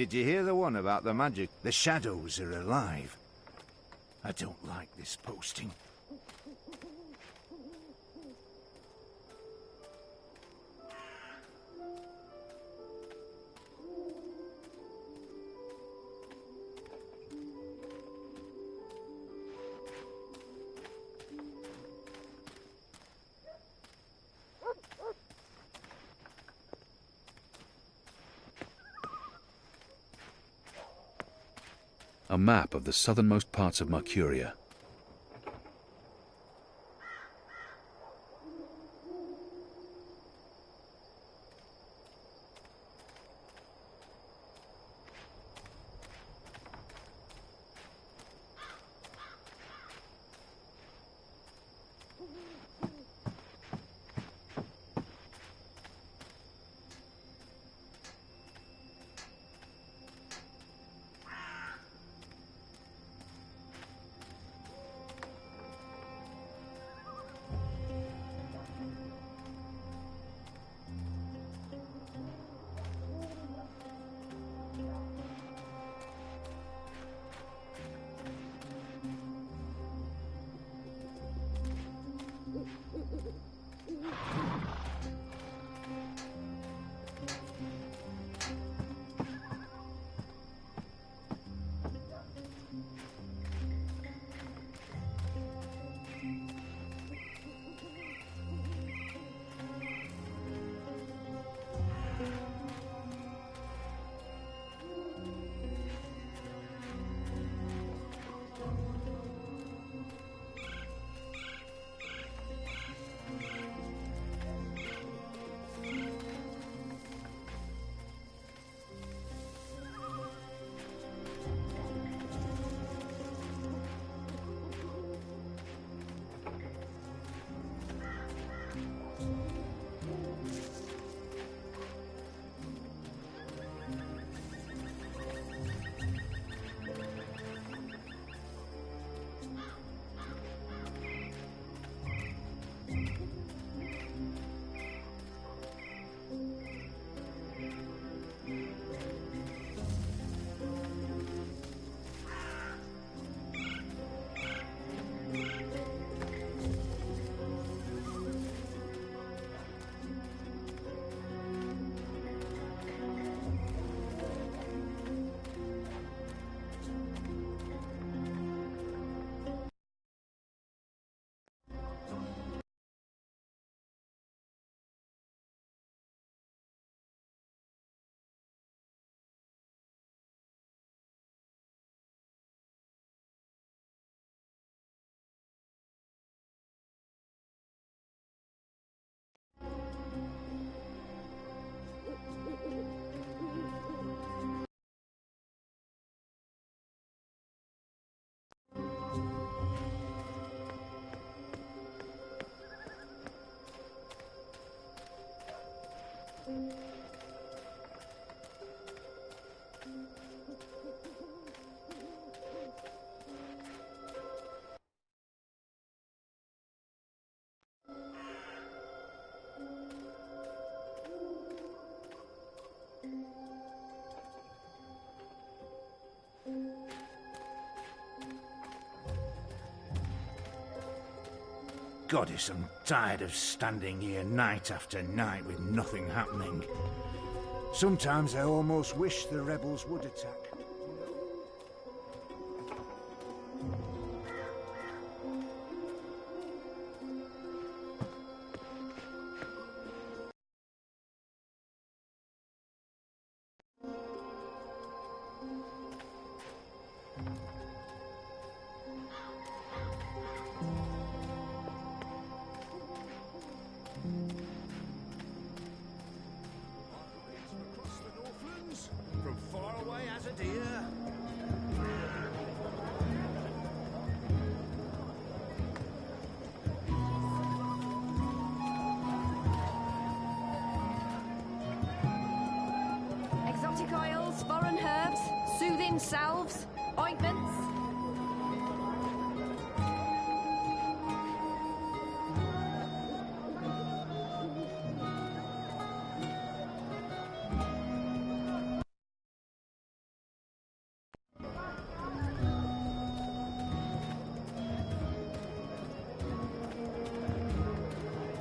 Did you hear the one about the magic? The shadows are alive. I don't like this posting. A map of the southernmost parts of Mercuria. Goddess, I'm tired of standing here night after night with nothing happening. Sometimes I almost wish the rebels would attack. From far away as a deer. Exotic oils, foreign herbs, soothing salves, ointments.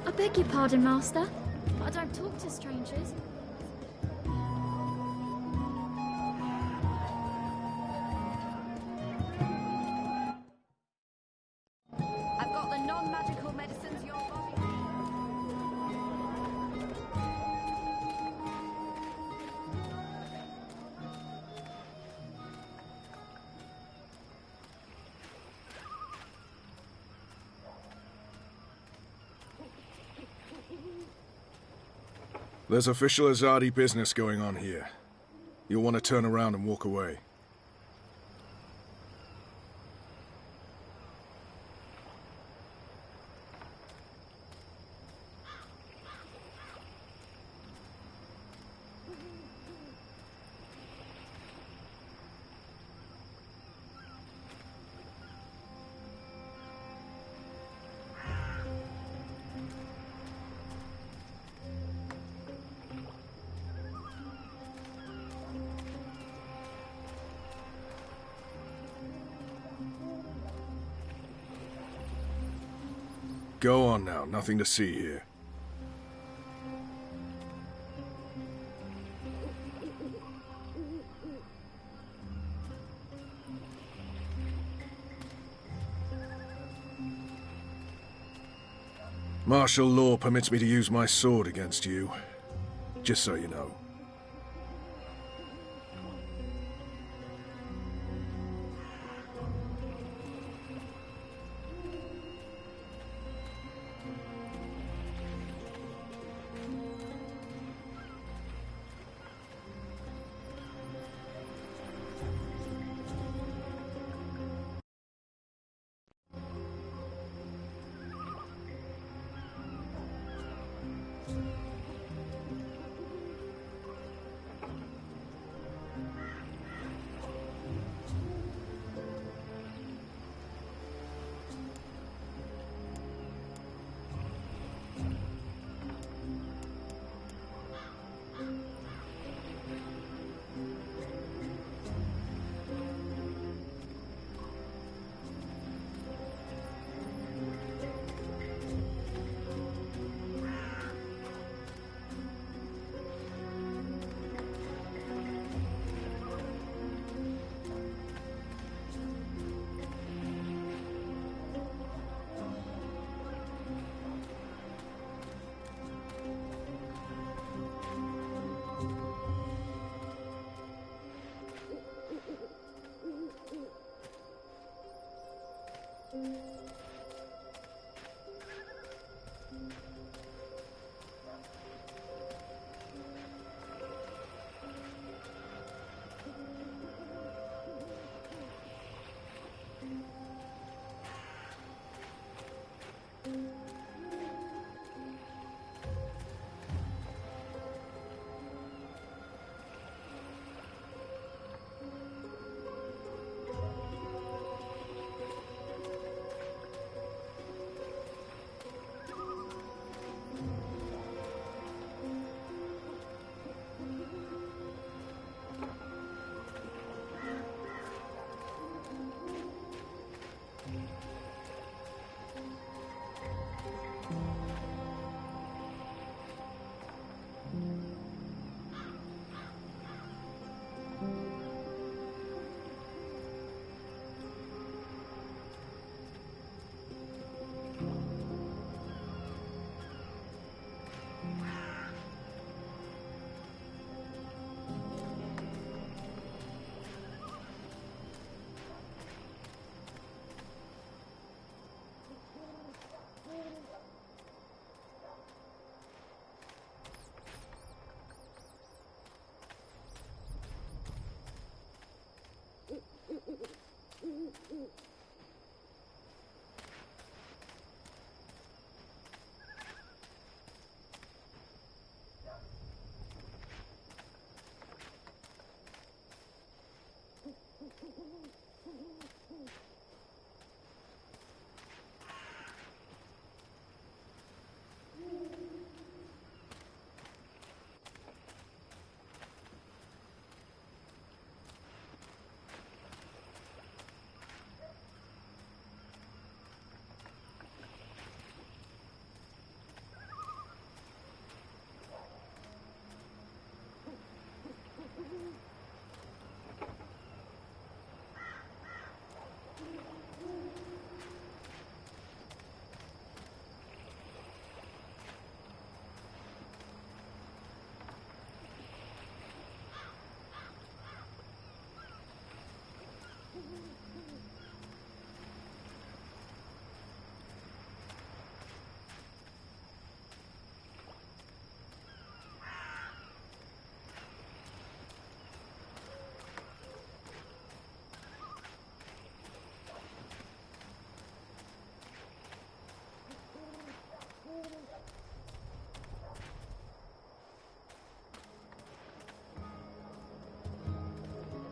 I beg your pardon, Master. I don't talk to strangers. I've got the non-magical medicines your body. There's official Azadi business going on here. You'll want to turn around and walk away. Go on now, nothing to see here. Martial law permits me to use my sword against you, just so you know.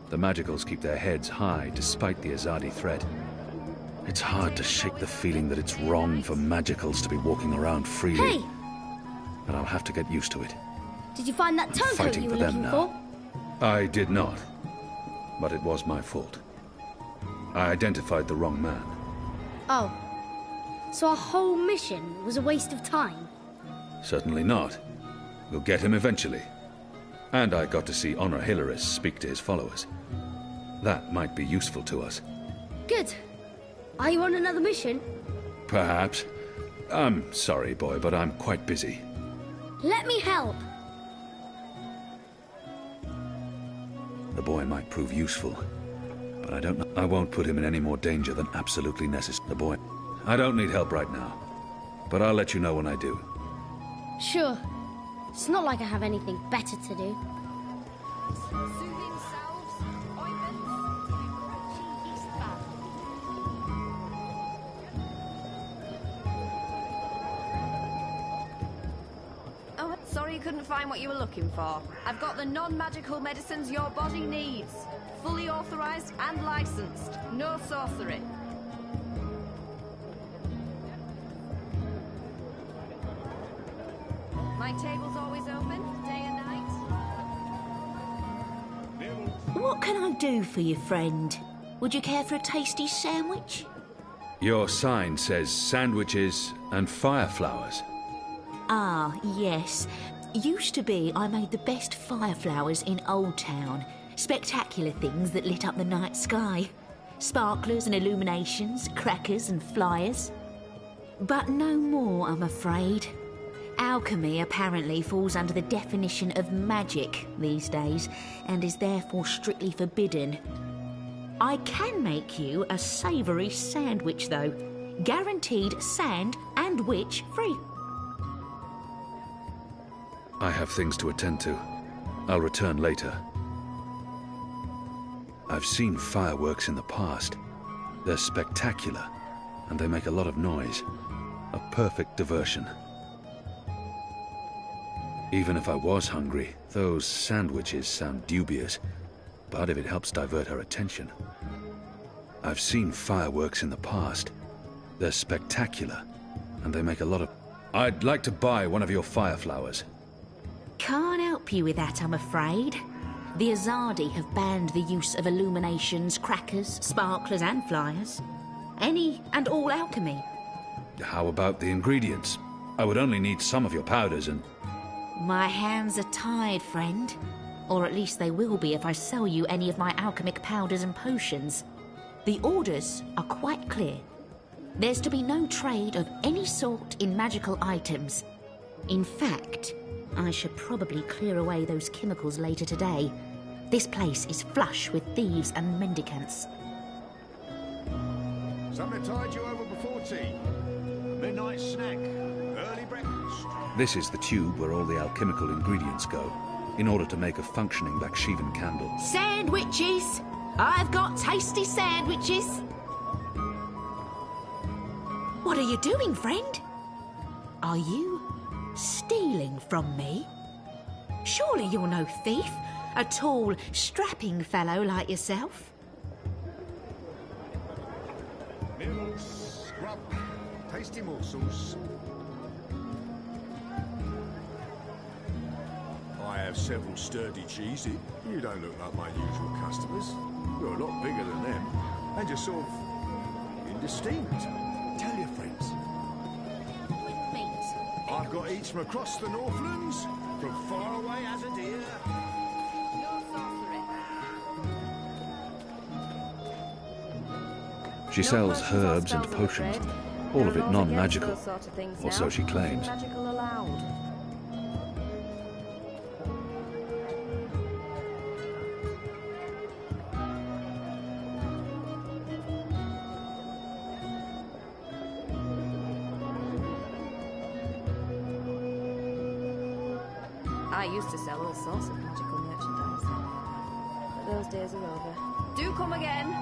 The Magicals keep their heads high despite the Azadi threat. It's hard to shake the feeling that it's wrong for Magicals to be walking around freely. Hey! But I'll have to get used to it. Did you find that turncoat Fighting you for were them looking now. for? I did not. But it was my fault. I identified the wrong man. Oh. So our whole mission was a waste of time? Certainly not. We'll get him eventually. And I got to see Honor Hilaris speak to his followers. That might be useful to us. Good. Are you on another mission? Perhaps. I'm sorry, boy, but I'm quite busy. Let me help. The boy might prove useful, but I don't know. I won't put him in any more danger than absolutely necessary. The boy. I don't need help right now, but I'll let you know when I do. Sure. It's not like I have anything better to do. Soothing salves, ointments, yeast bath. Oh, sorry you couldn't find what you were looking for. I've got the non-magical medicines your body needs. Fully authorized and licensed. No sorcery. My table's always open, day and night. What can I do for you, friend? Would you care for a tasty sandwich? Your sign says sandwiches and fire flowers. Ah, yes. Used to be I made the best fire flowers in Old Town. Spectacular things that lit up the night sky. Sparklers and illuminations, crackers and flyers. But no more, I'm afraid. Alchemy apparently falls under the definition of magic these days, and is therefore strictly forbidden. I can make you a savoury sandwich, though. Guaranteed sand and witch free. I have things to attend to. I'll return later. I've seen fireworks in the past. They're spectacular, and they make a lot of noise. A perfect diversion. Even if I was hungry, those sandwiches sound dubious. But if it helps divert her attention. I've seen fireworks in the past. They're spectacular, and they make a lot of... I'd like to buy one of your fire flowers. Can't help you with that, I'm afraid. The Azadi have banned the use of illuminations, crackers, sparklers and flyers. Any and all alchemy. How about the ingredients? I would only need some of your powders and... My hands are tied, friend. Or at least they will be if I sell you any of my alchemic powders and potions. The orders are quite clear. There's to be no trade of any sort in magical items. In fact, I should probably clear away those chemicals later today. This place is flush with thieves and mendicants. Something tied you over before tea. Midnight snack. Early breakfast. This is the tube where all the alchemical ingredients go, in order to make a functioning Bakshivan candle. Sandwiches! I've got tasty sandwiches! What are you doing, friend? Are you stealing from me? Surely you're no thief, a tall, strapping fellow like yourself. Nibbles, scrub, tasty morsels. I have several sturdy cheeses. You don't look like my usual customers. You're a lot bigger than them, and you're sort of indistinct. Tell your friends. I've got eats from across the Northlands, from far away as a deer. No sorcery. She sells herbs and potions, all of it non-magical, or so she claims. Magical allowed. I used to sell all sorts of magical merchandise, but those days are over. Do come again.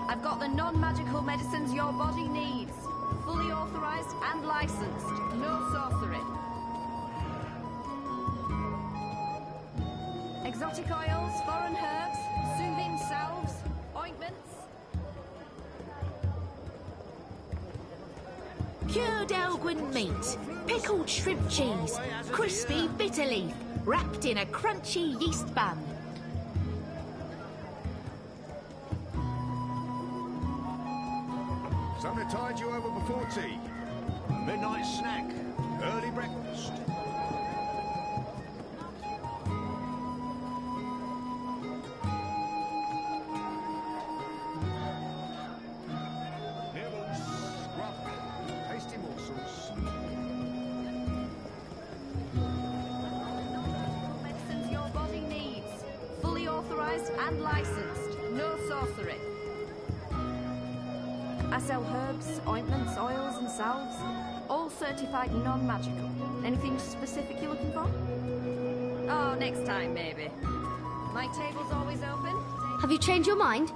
I've got the non-magical medicines your body needs. Fully authorized and licensed. No sorcery. Exotic oils, foreign herbs, soothing salves, ointments. Cured Elgwin meat, pickled shrimp cheese, crispy bitter leaf, wrapped in a crunchy yeast bun. Something to tide you over before tea. Midnight snack, early breakfast. Nibbles, scrub, tasty morsels. Medicines your body needs. Fully authorized and licensed. No sorcery. I sell herbs, ointments, oils and salves. All certified non-magical. Anything specific you're looking for? Oh, next time, maybe. My table's always open. Have you changed your mind?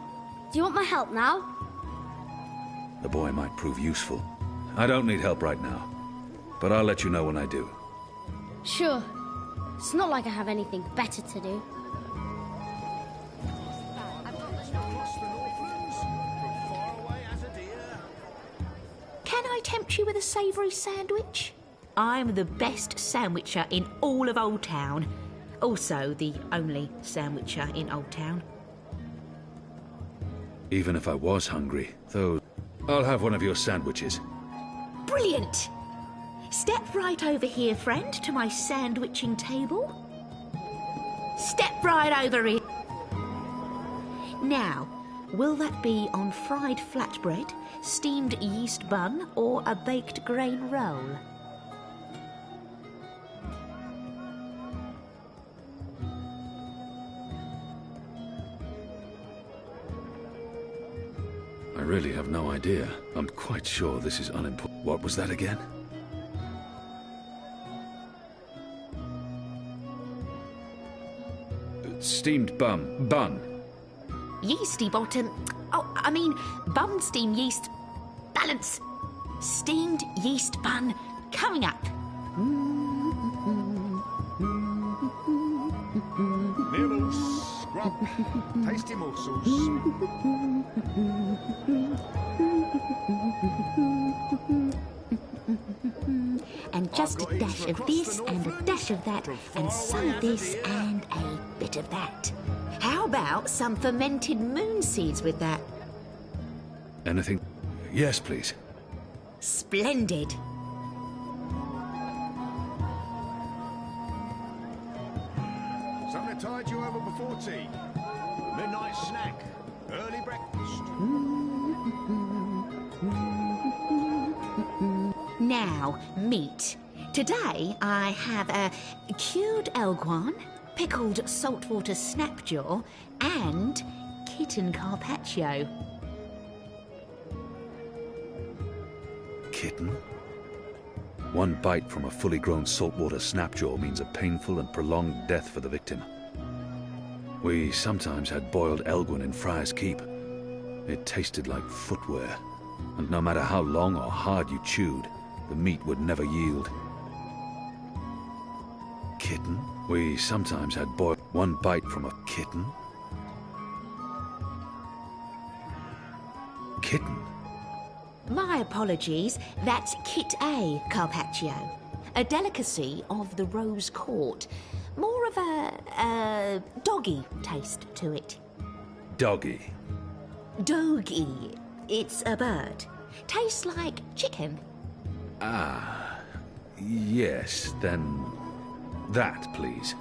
Do you want my help now? The boy might prove useful. I don't need help right now, but I'll let you know when I do. Sure. It's not like I have anything better to do. Across the Northlands, from far away as a deer. Can I tempt you with a savoury sandwich? I'm the best sandwicher in all of Old Town. Also the only sandwicher in Old Town. Even if I was hungry, though, I'll have one of your sandwiches. Brilliant! Step right over here, friend, to my sandwiching table. Step right over here. Now, will that be on fried flatbread, steamed yeast bun, or a baked grain roll? I really have no idea. I'm quite sure this is unimportant. What was that again? Steamed bun. Yeasty bottom. Oh, I mean, bun steam yeast. Balance. Steamed yeast bun coming up. Nibbles, scrub, tasty morsels. And just a dash of this and a dash of that, and some of this and a bit of that. How about some fermented moon seeds with that? Anything? Yes, please. Splendid. Something to tide you over before tea. Midnight snack, early breakfast. Now, meat. Today I have a cured elguan, pickled saltwater snapjaw, and kitten carpaccio. Kitten? One bite from a fully grown saltwater snapjaw means a painful and prolonged death for the victim. We sometimes had boiled elguin in Friar's Keep. It tasted like footwear. And no matter how long or hard you chewed, the meat would never yield. Kitten? We sometimes had one bite from a kitten. Kitten? My apologies, that's Kit A, Carpaccio. A delicacy of the Rose Court. More of a doggy taste to it. Doggy. Doggy. It's a bird. Tastes like chicken. Ah, yes, then that, please.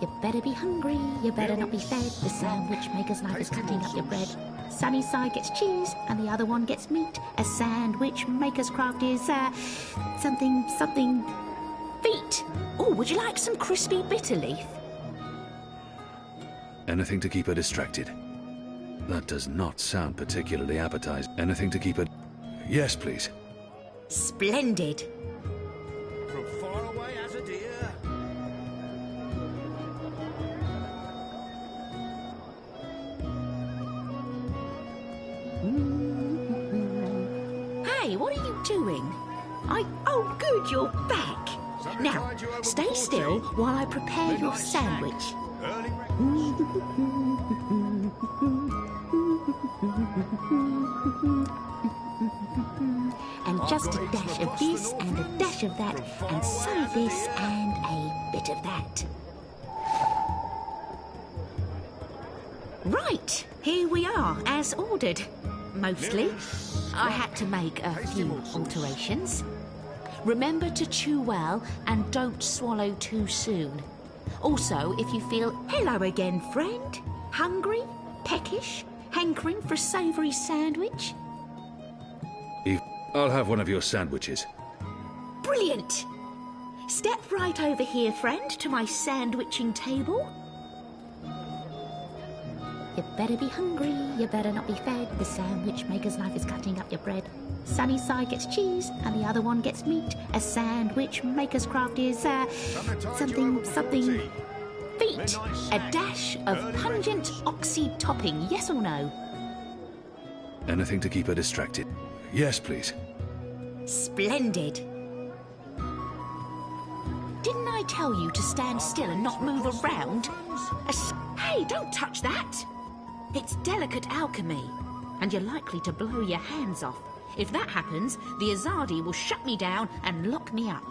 You better be hungry, you better not be fed. The sandwich maker's knife is cutting up your bread. Sunny side gets cheese, and the other one gets meat. A sandwich maker's craft is, something... Feet. Oh, would you like some crispy bitter leaf? Anything to keep her distracted. That does not sound particularly appetizing. Anything to keep her... Yes, please. Splendid. From far away as a deer. Hey, what are you doing? Oh, good, you're back. Now, stay still while I prepare your sandwich. Early breakfast. And just a dash of this and a dash of that, and some of this and a bit of that. Right, here we are, as ordered. Mostly. I had to make a few alterations. Remember to chew well and don't swallow too soon. Also, if you feel, hello again, friend, hungry, peckish, hankering for a savoury sandwich. I'll have one of your sandwiches. Brilliant! Step right over here, friend, to my sandwiching table. You better be hungry, you better not be fed. The sandwich maker's knife is cutting up your bread. Sunny side gets cheese, and the other one gets meat. A sandwich maker's craft is, something... Feet. A dash of pungent oxy topping, yes or no? Anything to keep her distracted. Yes, please. Splendid. Didn't I tell you to stand still and not move around? Hey, don't touch that! It's delicate alchemy, and you're likely to blow your hands off. If that happens, the Azadi will shut me down and lock me up.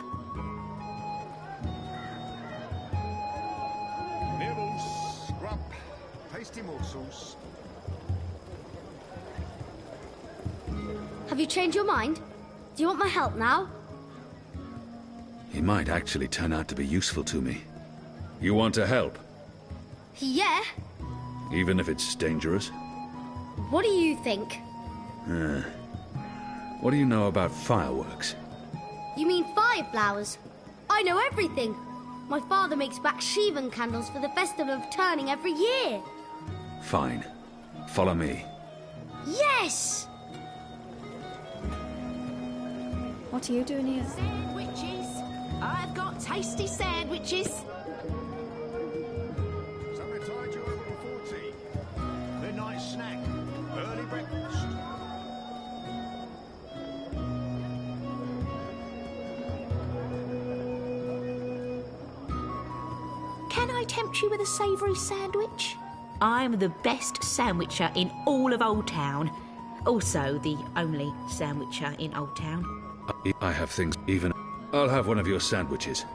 Nibbles, scrump, tasty morsels. Have you changed your mind? Do you want my help now? He might actually turn out to be useful to me. You want to help? Yeah. Even if it's dangerous? What do you think? What do you know about fireworks? You mean fireflowers? I know everything. My father makes Bakshivan candles for the Festival of Turning every year. Fine. Follow me. Yes! What are you doing here? Sandwiches! I've got tasty sandwiches. Something tide you over before tea. Midnight snack. Early breakfast. Can I tempt you with a savoury sandwich? I'm the best sandwicher in all of Old Town. Also, the only sandwicher in Old Town. I have things even... I'll have one of your sandwiches.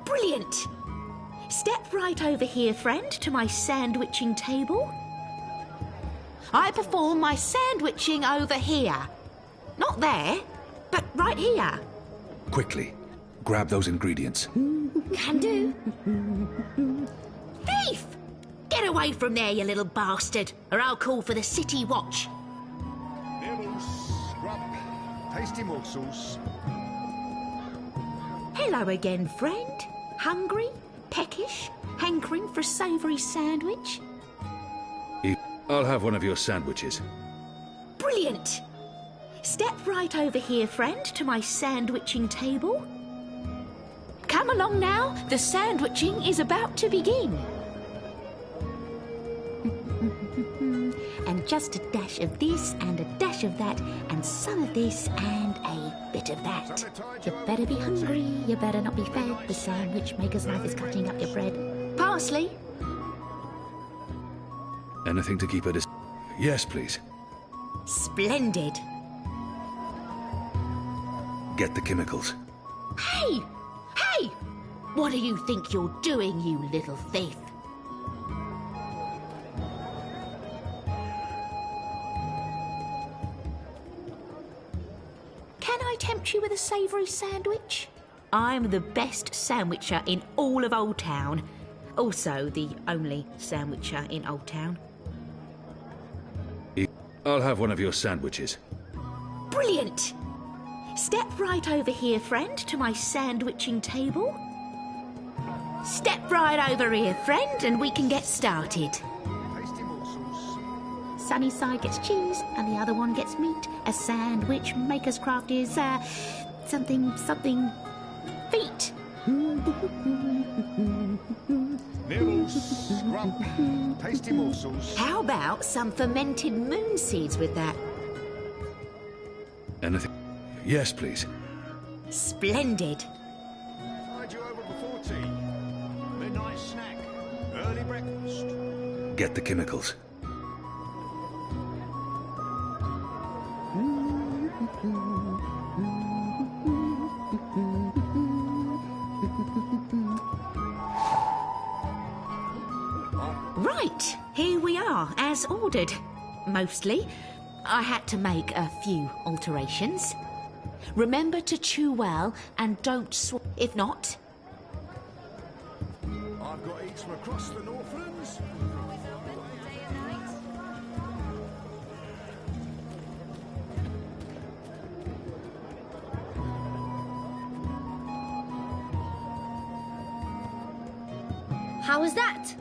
Brilliant! Step right over here, friend, to my sandwiching table. I perform my sandwiching over here. Not there, but right here. Quickly, grab those ingredients. Can do. Thief! Get away from there, you little bastard, or I'll call for the city watch. Nibbles, scrump, tasty morsels. Hello again, friend. Hungry, peckish, hankering for a savoury sandwich. I'll have one of your sandwiches. Brilliant! Step right over here, friend, to my sandwiching table. Come along now, the sandwiching is about to begin. And and just a dash of this and a dash of that and some of this and a bit of that. You better be hungry, you better not be fed. The sandwich maker's knife is cutting up your bread. Parsley? Anything to keep her dis... Yes, please. Splendid. Get the chemicals. Hey! Hey! What do you think you're doing, you little thief? Can I tempt you with a savoury sandwich? I'm the best sandwicher in all of Old Town. Also the only sandwicher in Old Town. I'll have one of your sandwiches. Brilliant! Step right over here, friend, to my sandwiching table. Step right over here, friend, and we can get started. Sunny side gets cheese and the other one gets meat. A sandwich maker's craft is, something feet. Nibbles, scrump, tasty morsels. How about some fermented moon seeds with that? Anything? Yes, please. Splendid. Tide you over before tea. Midnight snack. Early breakfast. Get the chemicals. Right, here we are, as ordered. Mostly. I had to make a few alterations. Remember to chew well and don't if not. I've got eats from across the Northlands. How was that?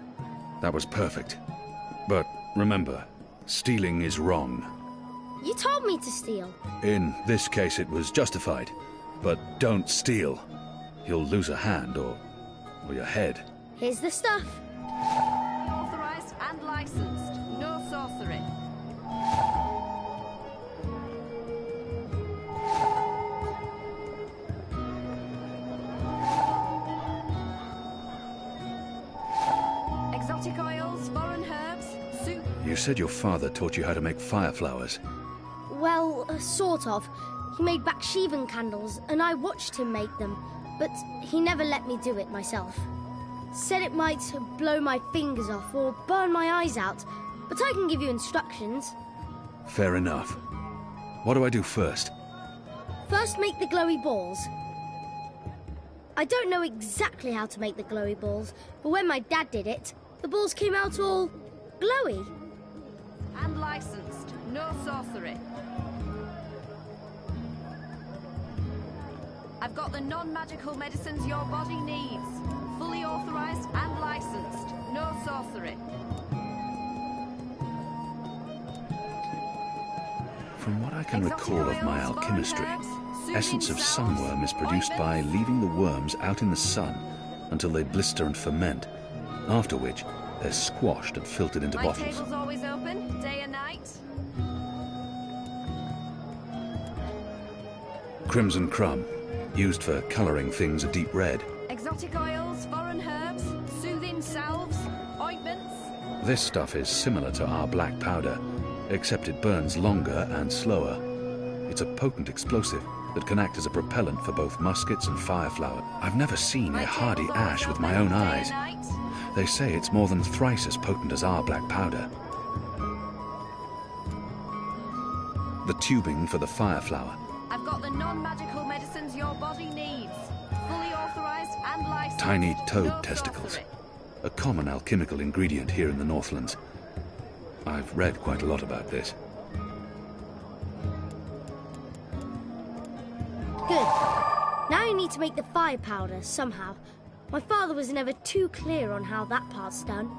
That was perfect. But remember, stealing is wrong. You told me to steal. In this case, it was justified. But don't steal. You'll lose a hand or your head. Here's the stuff. Authorized and licensed. No sorcery. Exotic oils, foreign herbs, soup. You said your father taught you how to make fire flowers. Well, sort of. He made Baksheevan candles, and I watched him make them, but he never let me do it myself. Said it might blow my fingers off or burn my eyes out, but I can give you instructions. Fair enough. What do I do first? First, make the glowy balls. I don't know exactly how to make the glowy balls, but when my dad did it, the balls came out all glowy. And licensed. No sorcery. I've got the non-magical medicines your body needs. Fully authorized and licensed. No sorcery. From what I can recall of my alchemistry, essence of sunworm is produced by leaving the worms out in the sun until they blister and ferment, after which they're squashed and filtered into bottles. My table's always open, day and night. Crimson crumb, used for colouring things a deep red. Exotic oils, foreign herbs, soothing salves, ointments. This stuff is similar to our black powder, except it burns longer and slower. It's a potent explosive that can act as a propellant for both muskets and fireflower. I've never seen a hardy ash with my own eyes. They say it's more than thrice as potent as our black powder. The tubing for the fireflower. I've got the non-magical medicines your body needs. Fully authorized and licensed. Tiny toad No testicles. sorcery. A common alchemical ingredient here in the Northlands. I've read quite a lot about this. Good. Now you need to make the fire powder somehow. My father was never too clear on how that part's done.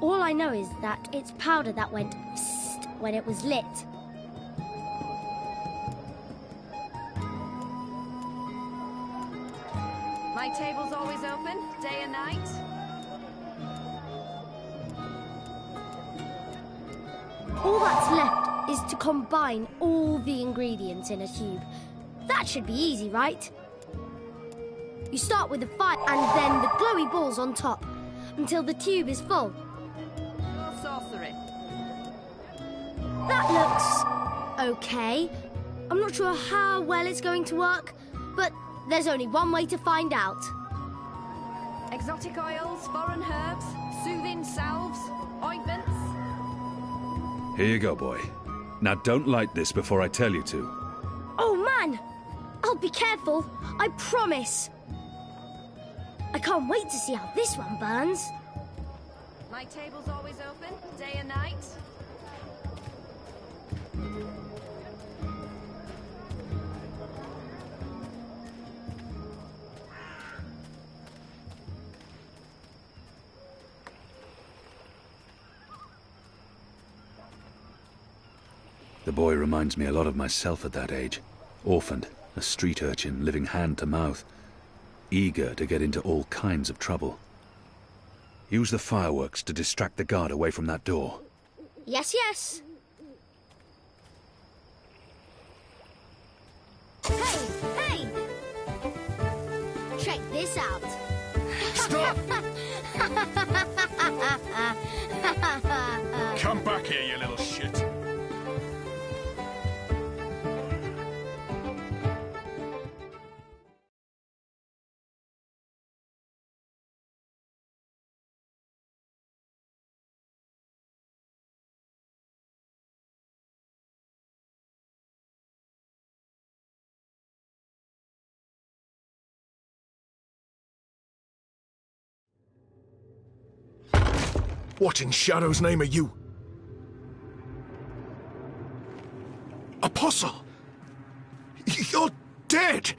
All I know is that it's powder that went psst when it was lit. My table's always open, day and night. All that's left is to combine all the ingredients in a tube. That should be easy, right? You start with the fire and then the glowy balls on top until the tube is full. More sorcery. That looks okay. I'm not sure how well it's going to work, but there's only one way to find out. Exotic oils, foreign herbs, soothing salves, ointments. Here you go, boy. Now don't light this before I tell you to. Oh, man! I'll be careful, I promise. I can't wait to see how this one burns. My table's always open, day and night. The boy reminds me a lot of myself at that age. Orphaned, a street urchin living hand to mouth. Eager to get into all kinds of trouble. Use the fireworks to distract the guard away from that door. Yes, yes. Hey, hey! Check this out. Stop! Come back here, you little shit. What in Shadow's name are you? Apostle! You're dead!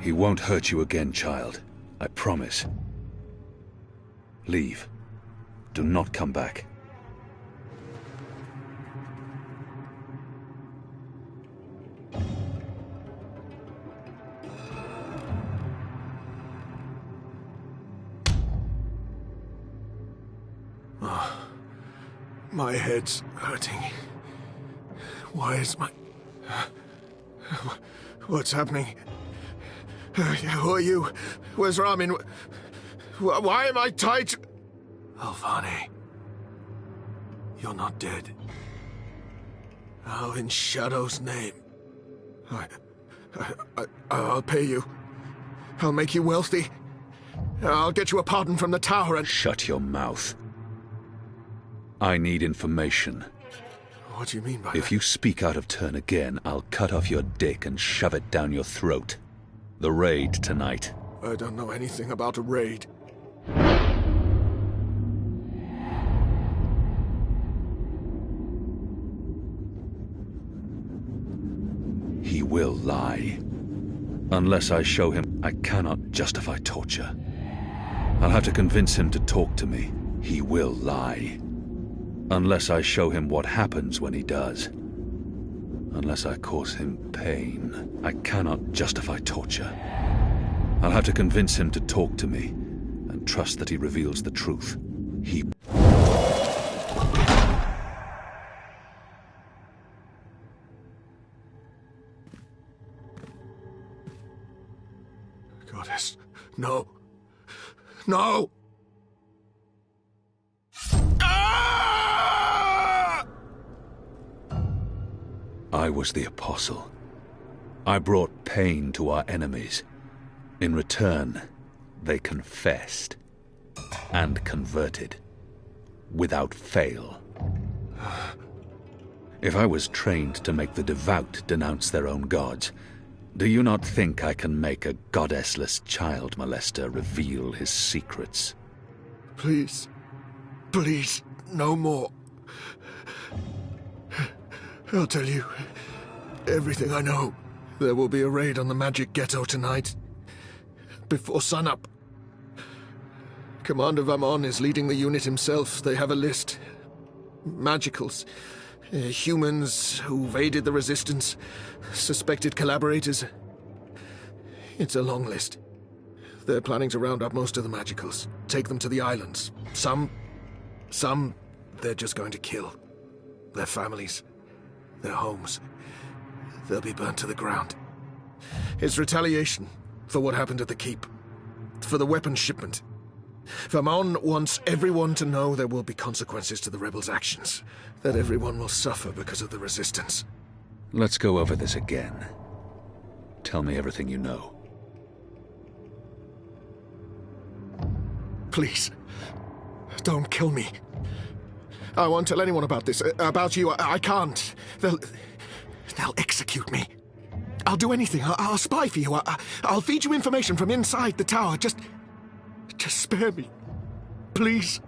He won't hurt you again, child. I promise. Leave. Do not come back. My head's hurting. Why is my... What's happening? Who are you? Where's Ramin? Why am I tied to... Alvane. You're not dead. How in Shadow's name? I'll pay you. I'll make you wealthy. I'll get you a pardon from the tower and... Shut your mouth. I need information. What do you mean by If that? you speak out of turn again, I'll cut off your dick and shove it down your throat. The raid tonight. I don't know anything about a raid. He will lie. Unless I show him I cannot justify torture. I'll have to convince him to talk to me. He will lie. Unless I show him what happens when he does. Unless I cause him pain. I cannot justify torture. I'll have to convince him to talk to me, and trust that he reveals the truth. He... Goddess, no. No! I was the apostle. I brought pain to our enemies. In return, they confessed and converted without fail. If I was trained to make the devout denounce their own gods, do you not think I can make a goddessless child molester reveal his secrets? Please. Please, no more. I'll tell you everything I know. There will be a raid on the magic ghetto tonight. Before sunup. Commander Vamon is leading the unit himself. They have a list. Magicals. Humans who've aided the resistance. Suspected collaborators. It's a long list. They're planning to round up most of the magicals, take them to the islands. Some, they're just going to kill. Their families, their homes. They'll be burnt to the ground. It's retaliation for what happened at the keep, for the weapons shipment. Vermon wants everyone to know there will be consequences to the rebels' actions, that everyone will suffer because of the resistance. Let's go over this again. Tell me everything you know. Please, don't kill me. I won't tell anyone about this, about you. I can't. They'll execute me. I'll do anything. I'll spy for you. I'll feed you information from inside the tower. Just spare me. Please.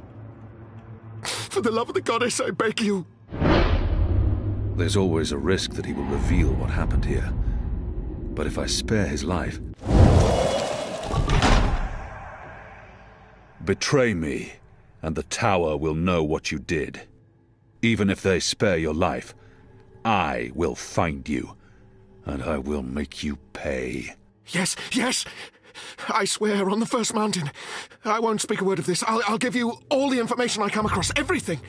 For the love of the goddess, I beg you. There's always a risk that he will reveal what happened here. But if I spare his life... Betray me, and the tower will know what you did. Even if they spare your life, I will find you, and I will make you pay. Yes, yes! I swear on the first mountain. I won't speak a word of this. I'll give you all the information I come across, everything.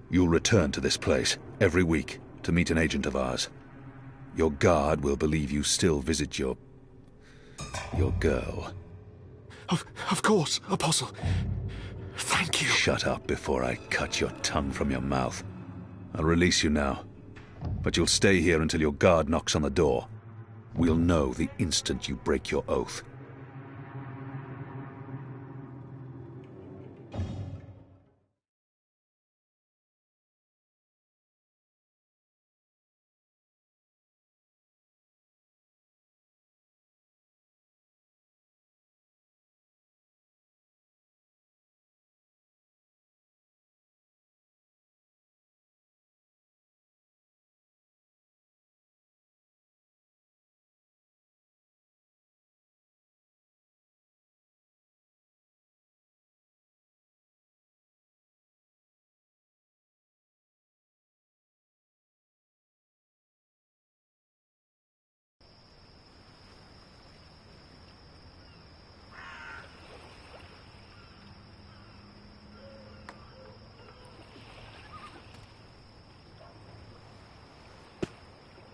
You'll return to this place every week to meet an agent of ours. Your guard will believe you still visit your girl. Of course, Apostle. Thank you. Shut up before I cut your tongue from your mouth. I'll release you now, but you'll stay here until your guard knocks on the door. We'll know the instant you break your oath.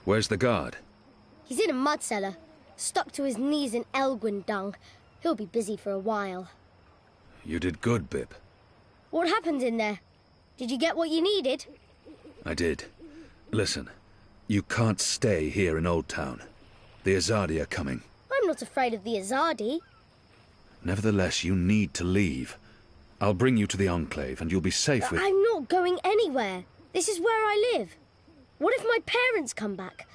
Where's the guard? He's in a mud cellar, stuck to his knees in Elgwyn dung. He'll be busy for a while. You did good, Bib. What happened in there? Did you get what you needed? I did. Listen, you can't stay here in Old Town. The Azadi are coming. I'm not afraid of the Azadi. Nevertheless, you need to leave. I'll bring you to the Enclave, and you'll be safe with... I'm not going anywhere. This is where I live. What if my parents come back?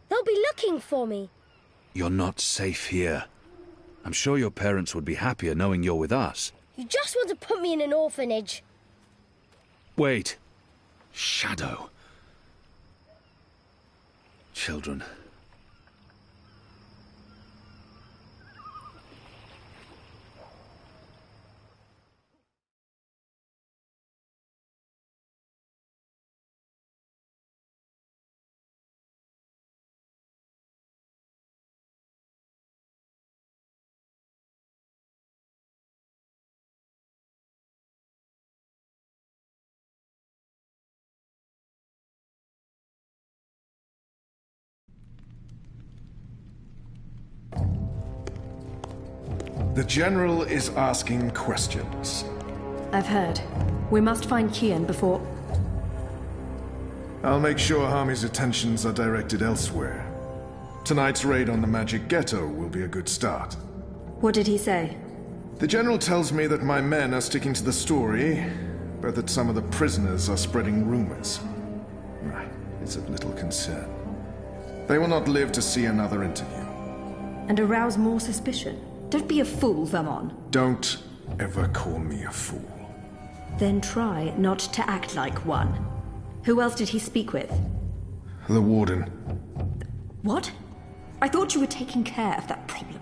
They'll be looking for me. You're not safe here. I'm sure your parents would be happier knowing you're with us. You just want to put me in an orphanage. Wait. Shadow. Children. The General is asking questions. I've heard. We must find Kian before... I'll make sure Harmy's attentions are directed elsewhere. Tonight's raid on the Magic Ghetto will be a good start. What did he say? The General tells me that my men are sticking to the story, but that some of the prisoners are spreading rumors. It's of little concern. They will not live to see another interview. And arouse more suspicion? Don't be a fool, Vermon. Don't ever call me a fool. Then try not to act like one. Who else did he speak with? The Warden. What? I thought you were taking care of that problem.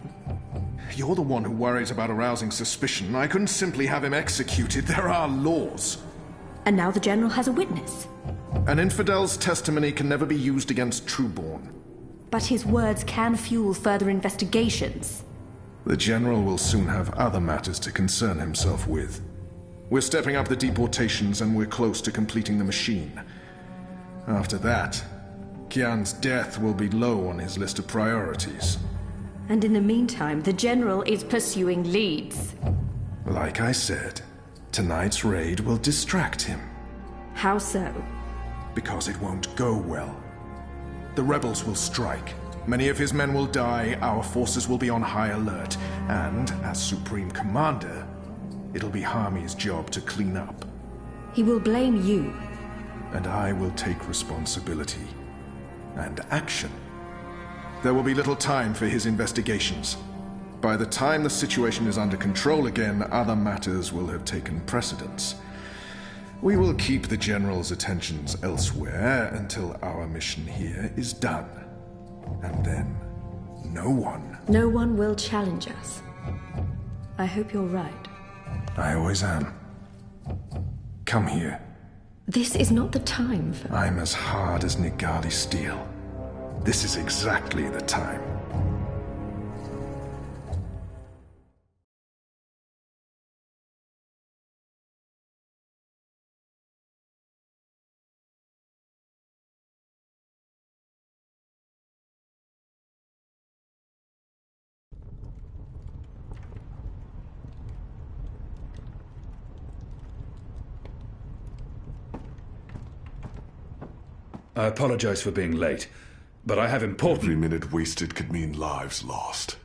You're the one who worries about arousing suspicion. I couldn't simply have him executed. There are laws. And now the General has a witness. An infidel's testimony can never be used against Trueborn. But his words can fuel further investigations. The General will soon have other matters to concern himself with. We're stepping up the deportations and we're close to completing the machine. After that, Kian's death will be low on his list of priorities. And in the meantime, the General is pursuing leads. Like I said, tonight's raid will distract him. How so? Because it won't go well. The rebels will strike. Many of his men will die, our forces will be on high alert, and, as Supreme Commander, it'll be Harmy's job to clean up. He will blame you. And I will take responsibility. And action. There will be little time for his investigations. By the time the situation is under control again, other matters will have taken precedence. We will keep the General's attentions elsewhere until our mission here is done. And then, no one will challenge us. I hope you're right. I always am. Come here. This is not the time for... I'm as hard as Nigari steel. This is exactly the time. I apologize for being late, but I have important... Every minute wasted could mean lives lost.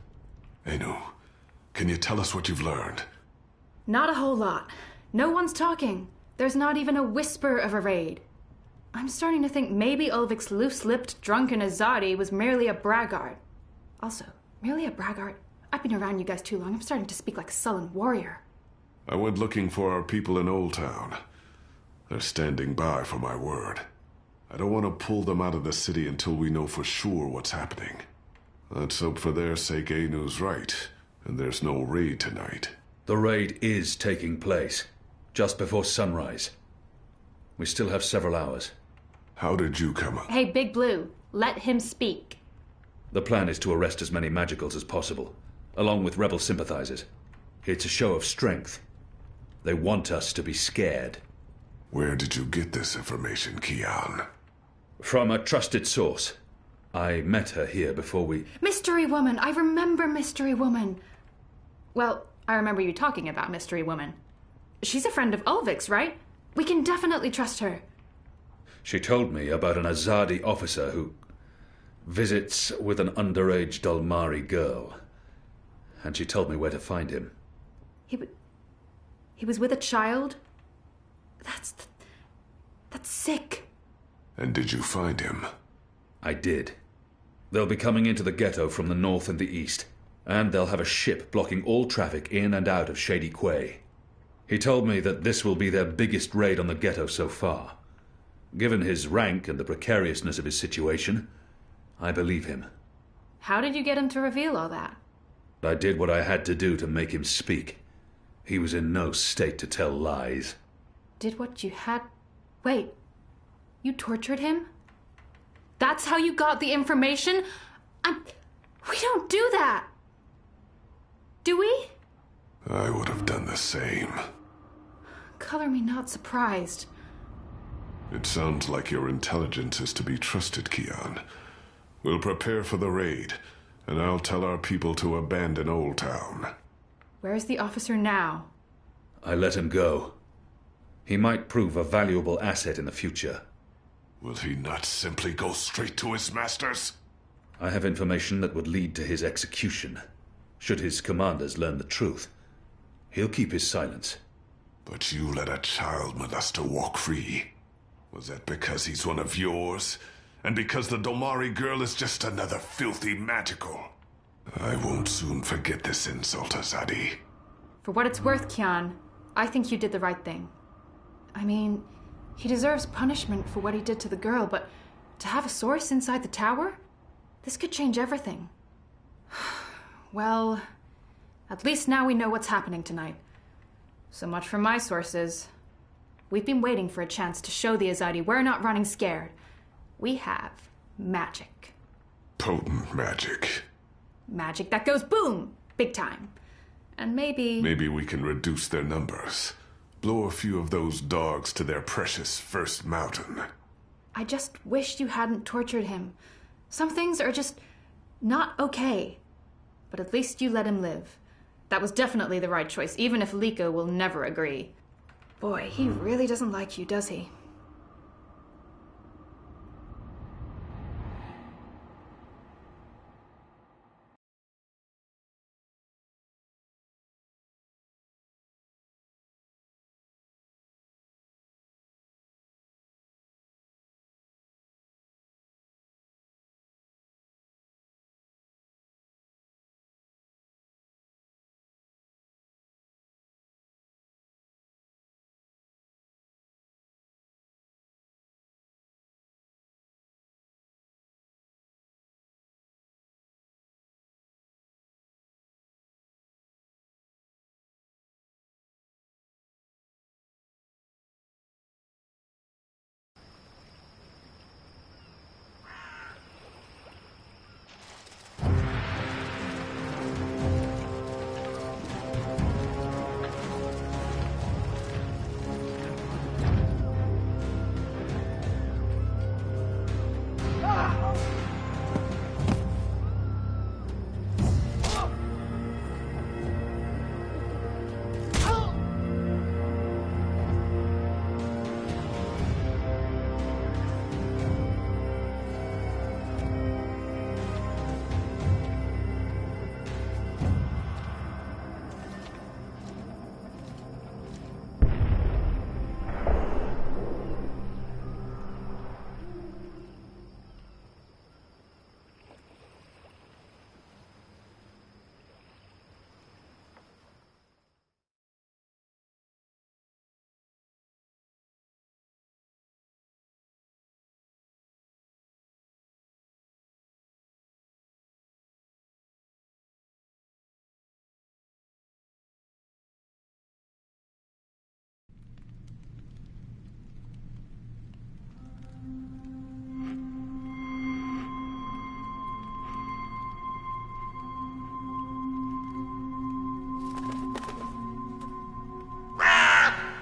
Anu, can you tell us what you've learned? Not a whole lot. No one's talking. There's not even a whisper of a raid. I'm starting to think maybe Ulvik's loose-lipped, drunken Azadi was merely a braggart. Also, merely a braggart? I've been around you guys too long. I'm starting to speak like a sullen warrior. I went looking for our people in Old Town. They're standing by for my word. I don't want to pull them out of the city until we know for sure what's happening. Let's hope for their sake Anu's right, and there's no raid tonight. The raid is taking place, just before sunrise. We still have several hours. How did you come up? Hey, Big Blue, let him speak. The plan is to arrest as many magicals as possible, along with rebel sympathizers. It's a show of strength. They want us to be scared. Where did you get this information, Kian? From a trusted source. I met her here before we... Mystery Woman! I remember Mystery Woman! Well, I remember you talking about Mystery Woman. She's a friend of Ulvik's, right? We can definitely trust her. She told me about an Azadi officer who visits with an underage Dalmari girl. And she told me where to find him. He was with a child? That's sick. And did you find him? I did. They'll be coming into the ghetto from the north and the east, and they'll have a ship blocking all traffic in and out of Shady Quay. He told me that this will be their biggest raid on the ghetto so far. Given his rank and the precariousness of his situation, I believe him. How did you get him to reveal all that? I did what I had to do to make him speak. He was in no state to tell lies. Did what you had... Wait. You tortured him? That's how you got the information? We don't do that! Do we? I would have done the same. Color me not surprised. It sounds like your intelligence is to be trusted, Kian. We'll prepare for the raid, and I'll tell our people to abandon Old Town. Where's the officer now? I let him go. He might prove a valuable asset in the future. Will he not simply go straight to his masters? I have information that would lead to his execution. Should his commanders learn the truth, he'll keep his silence. But you let a child molester walk free. Was that because he's one of yours? And because the Domari girl is just another filthy magical? I won't soon forget this insult, Azadi. For what it's worth, Kian, I think you did the right thing. I mean, he deserves punishment for what he did to the girl, but to have a source inside the tower? This could change everything. Well, at least now we know what's happening tonight. So much for my sources. We've been waiting for a chance to show the Azadi we're not running scared. We have magic. Potent magic. Magic that goes boom! Big time. And maybe... Maybe we can reduce their numbers. Blow a few of those dogs to their precious first mountain. I just wished you hadn't tortured him. Some things are just not okay. But at least you let him live. That was definitely the right choice, even if Liko will never agree. Boy, he really doesn't like you, does he?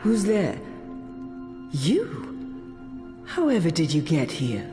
Who's there? You? However did you get here?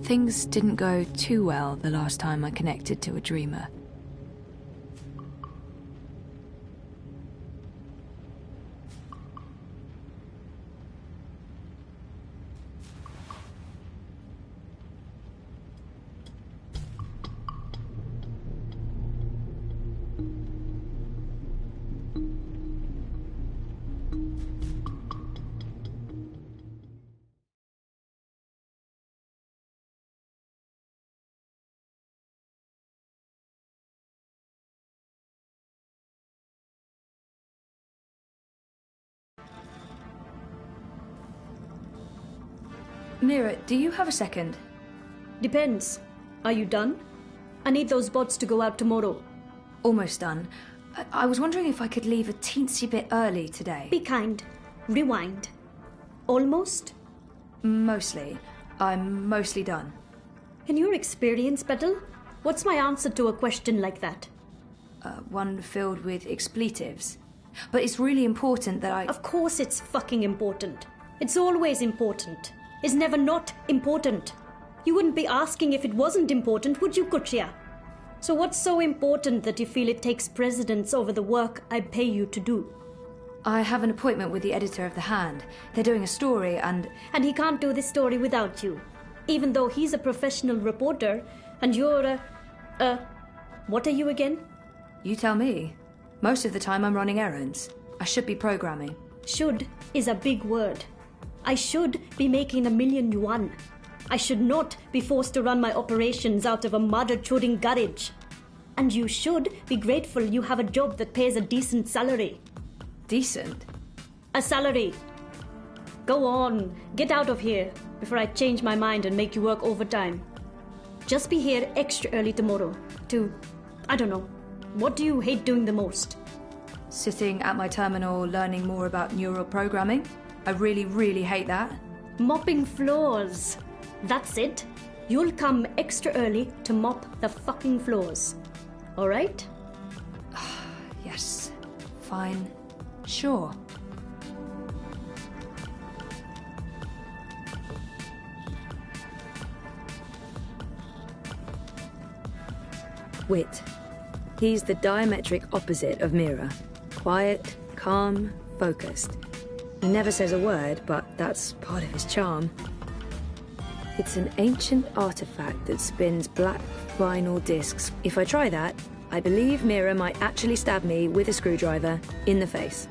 Things didn't go too well the last time I connected to a dreamer. Mira, do you have a second? Depends. Are you done? I need those bots to go out tomorrow. Almost done. I was wondering if I could leave a teensy bit early today. Be kind. Rewind. Almost? Mostly. I'm mostly done. In your experience, Petal, what's my answer to a question like that? One filled with expletives. But it's really important that I... Of course it's fucking important. It's always important. It's never not important. You wouldn't be asking if it wasn't important, would you, Kuchia? So what's so important that you feel it takes precedence over the work I pay you to do? I have an appointment with the editor of The Hand. They're doing a story and... And he can't do this story without you. Even though he's a professional reporter and you're what are you again? You tell me. Most of the time I'm running errands. I should be programming. Should is a big word. I should be making 1,000,000 yuan. I should not be forced to run my operations out of a mother-chudding garage. And you should be grateful you have a job that pays a decent salary. Decent? A salary. Go on, get out of here before I change my mind and make you work overtime. Just be here extra early tomorrow to, I don't know, what do you hate doing the most? Sitting at my terminal learning more about neural programming. I really, really hate that. Mopping floors. That's it. You'll come extra early to mop the fucking floors. All right? Yes. Fine. Sure. Wit. He's the diametric opposite of Mira. Quiet, calm, focused. He never says a word, but that's part of his charm. It's an ancient artifact that spins black vinyl discs. If I try that, I believe Mira might actually stab me with a screwdriver in the face.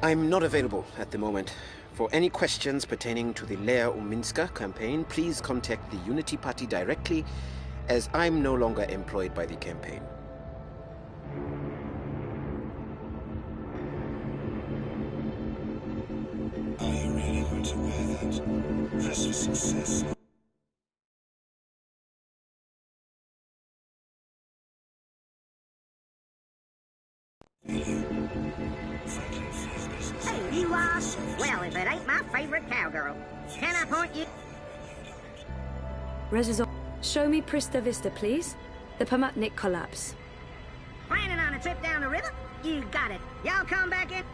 I'm not available at the moment. For any questions pertaining to the Lea Uminska campaign, please contact the Unity Party directly, as I'm no longer employed by the campaign. Are you really going to wear that? Dress for success? Hey, you are? Well, if it ain't my favorite cowgirl. Can I point you? Rezazon, show me Prista Vista, please. The Pamatnik collapse. Planning on a trip down the river? You got it. Y'all come back in?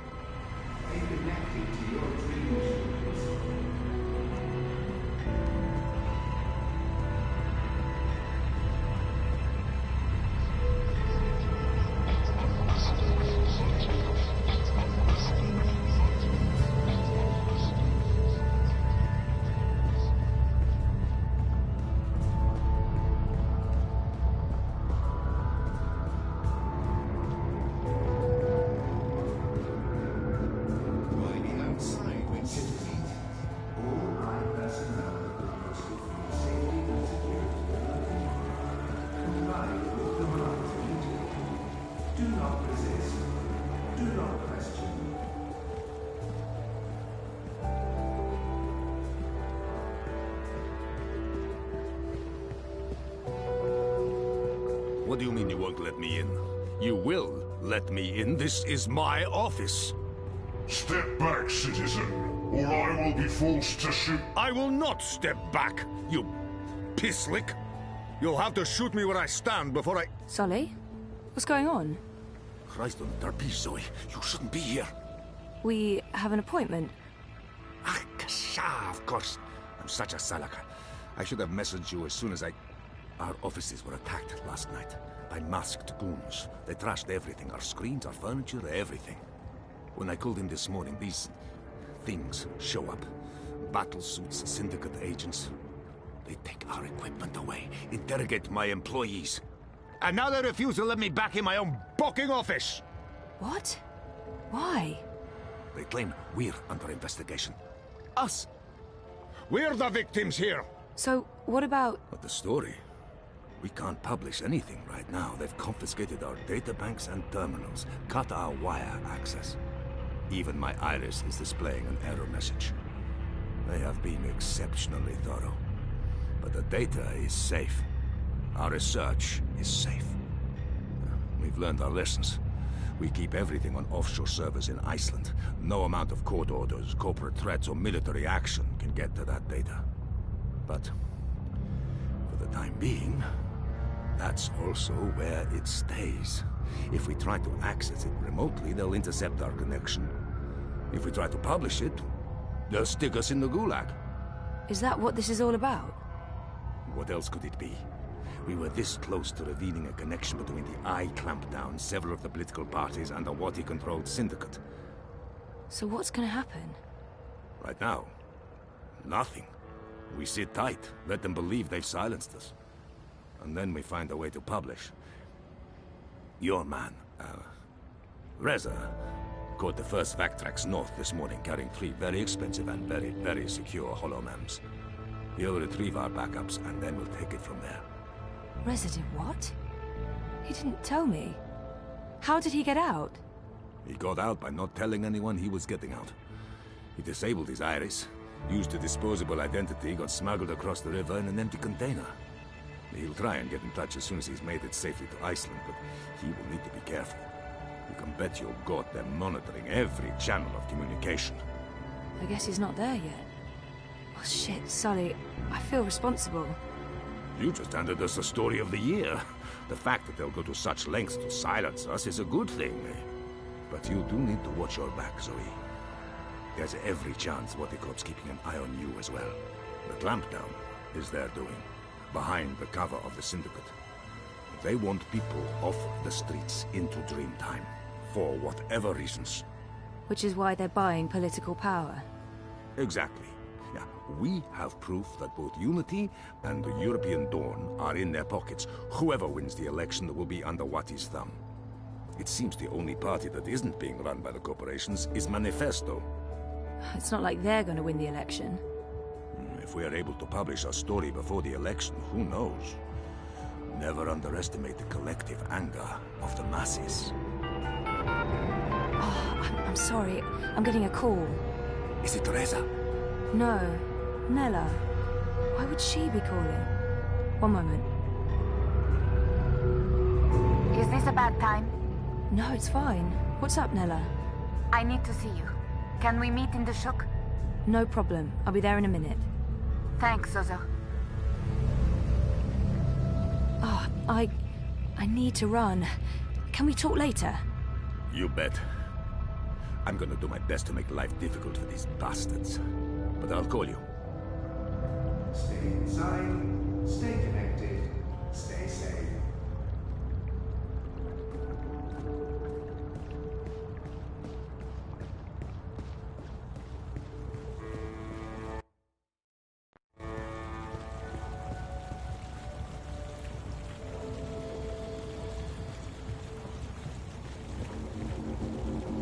What do you mean you won't let me in? You will let me in. This is my office. Step back, citizen, or I will be forced to shoot. I will not step back, you pisslick. You'll have to shoot me where I stand before I... Sully? What's going on? Christ on Derby, Zoe. You shouldn't be here. We have an appointment. Ah, kasha, of course. I'm such a salaka. I should have messaged you as soon as I... Our offices were attacked last night by masked goons. They trashed everything, our screens, our furniture, everything. When I called in this morning, these things show up. Battle suits, syndicate agents. They take our equipment away, interrogate my employees. And now they refuse to let me back in my own booking office! What? Why? They claim we're under investigation. Us! We're the victims here! So, what about... But the story? We can't publish anything right now. They've confiscated our databanks and terminals, cut our wire access. Even my iris is displaying an error message. They have been exceptionally thorough. But the data is safe. Our research is safe. We've learned our lessons. We keep everything on offshore servers in Iceland. No amount of court orders, corporate threats, or military action can get to that data. But for the time being, that's also where it stays. If we try to access it remotely, they'll intercept our connection. If we try to publish it, they'll stick us in the gulag. Is that what this is all about? What else could it be? We were this close to revealing a connection between the Eye clampdown, several of the political parties, and the Wati-controlled syndicate. So what's gonna happen? Right now, nothing. We sit tight, let them believe they've silenced us. And then we find a way to publish. Your man, Reza, caught the first Vactrax north this morning, carrying 3 very expensive and very, very secure holomems. He'll retrieve our backups, and then we'll take it from there. Reza did what? He didn't tell me. How did he get out? He got out by not telling anyone he was getting out. He disabled his iris, used a disposable identity, got smuggled across the river in an empty container. He'll try and get in touch as soon as he's made it safely to Iceland, but he will need to be careful. You can bet your God they're monitoring every channel of communication. I guess he's not there yet. Oh shit, Sully. I feel responsible. You just handed us the story of the year. The fact that they'll go to such lengths to silence us is a good thing. But you do need to watch your back, Zoe. There's every chance Waticorp's keeping an eye on you as well. The clampdown is their doing, behind the cover of the Syndicate. They want people off the streets into Dreamtime, for whatever reasons. Which is why they're buying political power. Exactly. Yeah, we have proof that both Unity and the European Dawn are in their pockets. Whoever wins the election will be under Wati's thumb. It seems the only party that isn't being run by the corporations is Manifesto. It's not like they're going to win the election. If we are able to publish our story before the election, who knows? Never underestimate the collective anger of the masses. Oh, I'm sorry. I'm getting a call. Is it Teresa? No. Nella. Why would she be calling? One moment. Is this a bad time? No, it's fine. What's up, Nella? I need to see you. Can we meet in the shuk? No problem. I'll be there in a minute. Thanks, Zozo. Oh, I need to run. Can we talk later? You bet. I'm gonna do my best to make life difficult for these bastards. But I'll call you. Stay inside, stay connected, stay safe.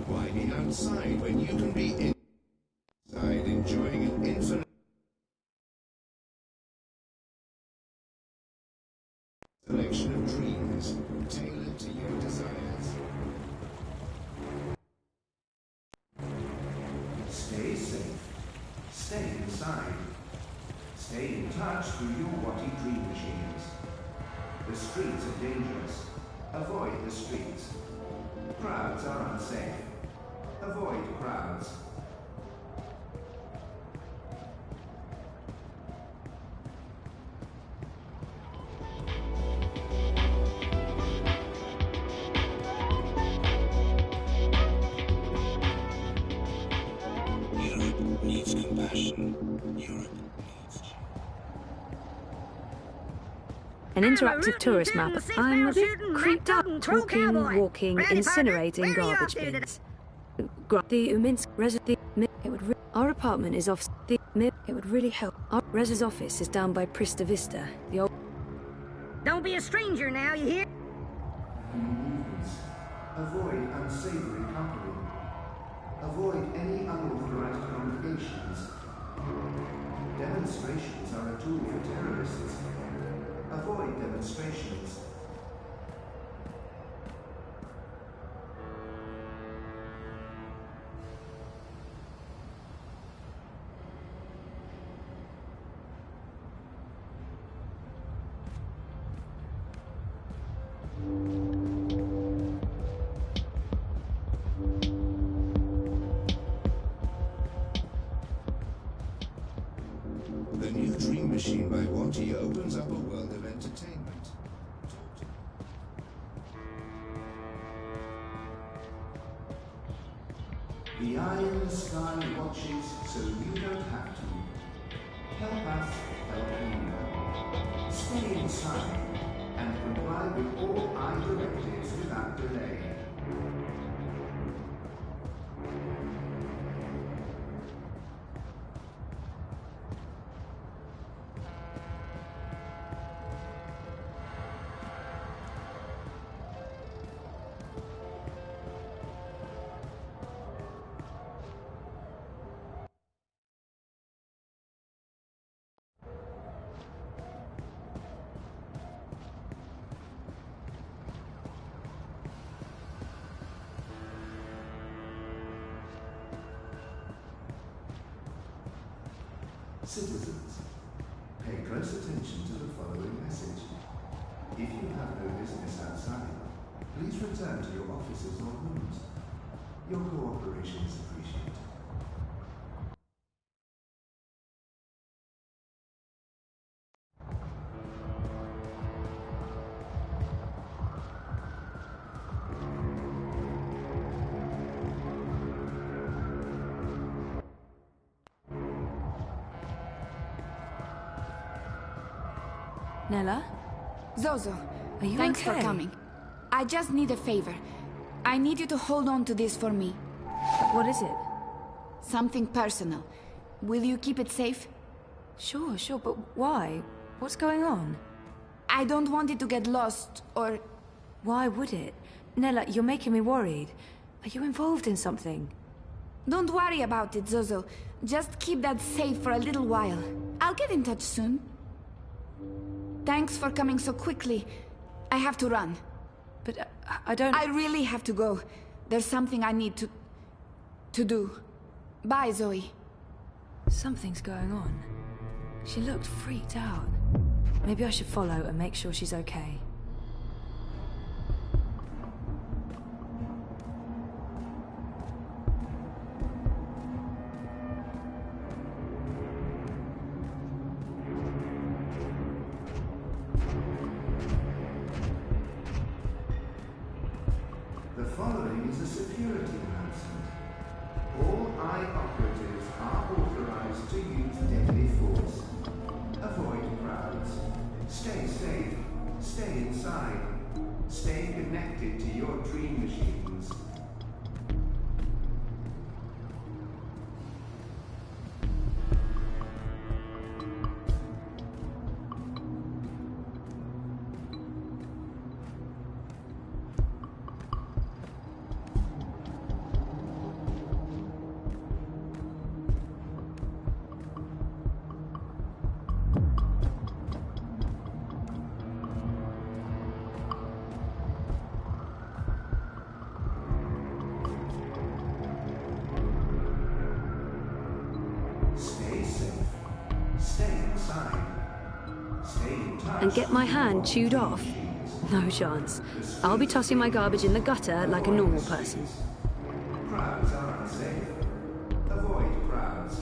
Why be outside when you can be inside enjoying an infinite selection of dreams tailored to your desires? Stay safe, stay inside, stay in touch through your Wati dream machines. The streets are dangerous. Avoid the streets. Crowds are unsafe. Avoid crowds. Europe needs compassion. Europe needs An interactive tourist map. I'm a bit creeped out. Talking, walking, incinerating garbage bins. The Uminsk our apartment is off. It would really help. Our Rez's office is down by Prista Vista. The old. Don't be a stranger now, you hear? Avoid unsavory company. Avoid any unauthorized congregations. Demonstrations are a tool for terrorists. Avoid demonstrations. The new Dream Machine by Watty opens up a world of entertainment. The eye in the sky watches, so you don't have to. Help us help you. Stay inside and comply with all eye directives without delay. Citizens, pay close attention to the following message. If you have no business outside, please return to your offices or rooms. Your cooperation is appreciated. Nella? Zozo, are you thanks okay? for coming. I just need a favor. I need you to hold on to this for me. What is it? Something personal. Will you keep it safe? Sure, but why? What's going on? I don't want it to get lost, or... Why would it? Nella, you're making me worried. Are you involved in something? Don't worry about it, Zozo. Just keep that safe for a little while. I'll get in touch soon. Thanks for coming so quickly. I have to run. But I don't... I really have to go. There's something I need to do. Bye, Zoe. Something's going on. She looked freaked out. Maybe I should follow and make sure she's okay. The following is a security announcement. All eye operatives are authorized to use deadly force. Avoid crowds. Stay safe. Stay inside. Stay connected to your dream machines. And get my hand chewed off? No chance. I'll be tossing my garbage in the gutter like a normal person. Crowds are unsafe. Avoid crowds.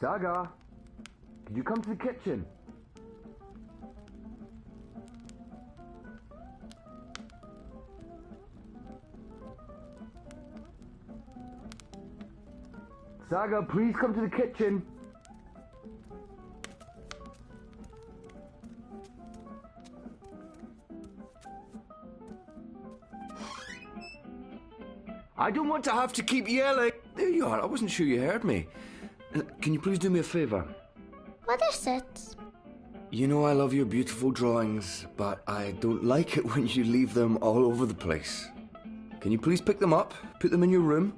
Saga, could you come to the kitchen? Saga, please come to the kitchen. I don't want to have to keep yelling. There you are. I wasn't sure you heard me. Can you please do me a favor? What is it? You know I love your beautiful drawings, but I don't like it when you leave them all over the place. Can you please pick them up, put them in your room?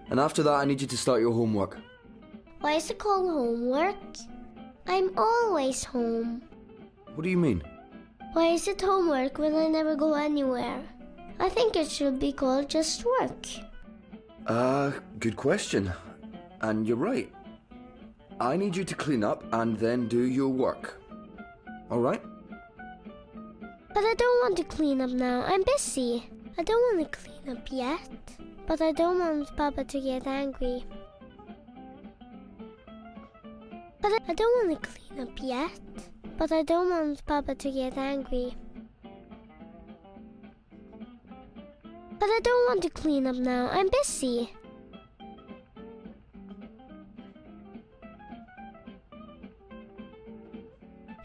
And after that, I need you to start your homework. Why is it called homework? I'm always home. What do you mean? Why is it homework when I never go anywhere? I think it should be called just work. Good question. And you're right. I need you to clean up and then do your work. All right? But I don't want to clean up now. I'm busy. I don't want to clean up yet. But I don't want Papa to get angry. But I don't want to clean up yet. But I don't want Papa to get angry. But I don't want to clean up now. I'm busy.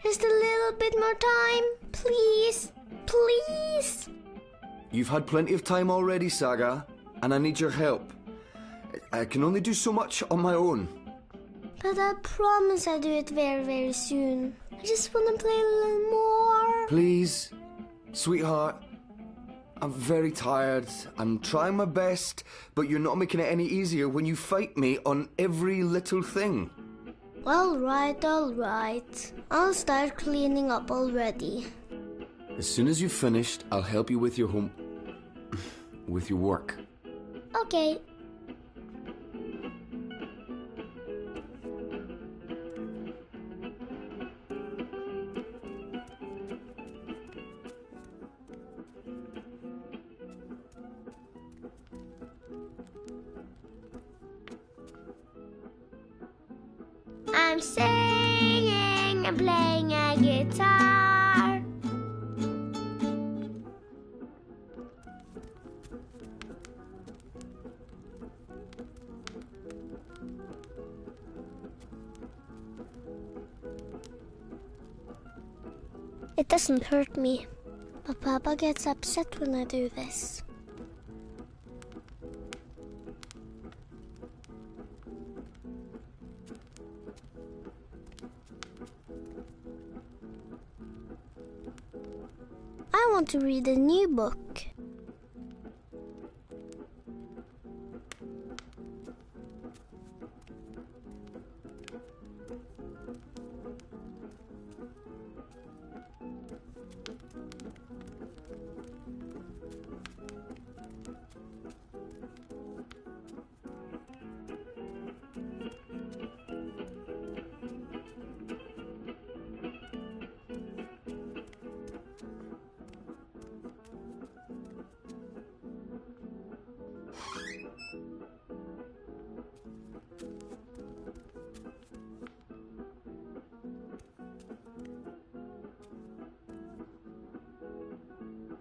Just a little bit more time, please. Please. You've had plenty of time already, Saga, and I need your help. I can only do so much on my own. But I promise I'll do it very, very soon. I just want to play a little more. Please, sweetheart. I'm very tired. I'm trying my best, but you're not making it any easier when you fight me on every little thing. All right, all right. I'll start cleaning up already. As soon as you've finished, I'll help you with your with your work. Okay. I'm singing and playing a guitar. It doesn't hurt me, but Papa gets upset when I do this. I want to read a new book.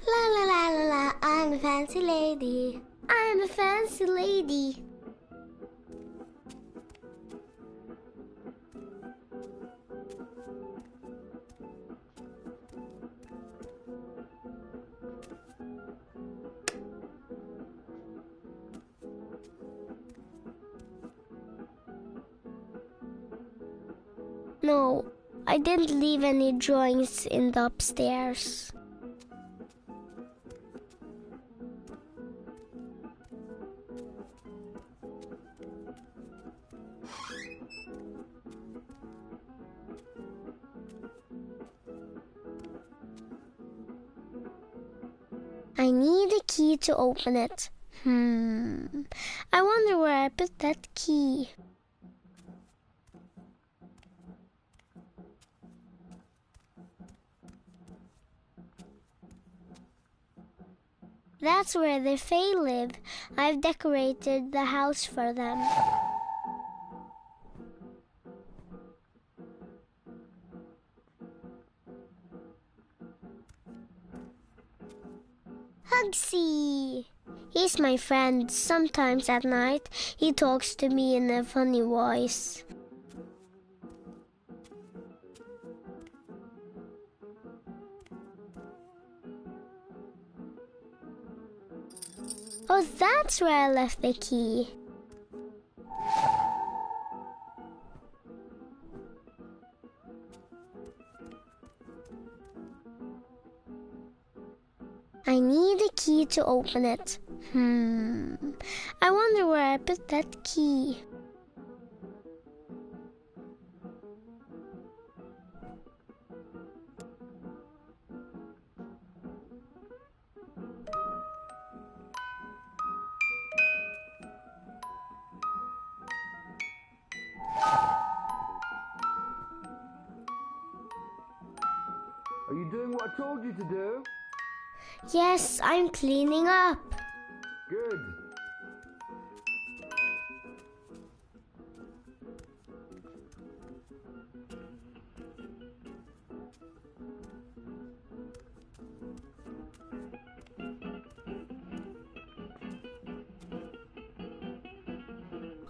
La la la la la, I'm a fancy lady. I'm a fancy lady. No, I didn't leave any drawings in the upstairs. I need a key to open it. I wonder where I put that key. That's where the Fae live. I've decorated the house for them. Pugsy! He's my friend. Sometimes at night, he talks to me in a funny voice. Oh, that's where I left the key. I need a key to open it. I wonder where I put that key. Are you doing what I told you to do? Yes, I'm cleaning up. Good.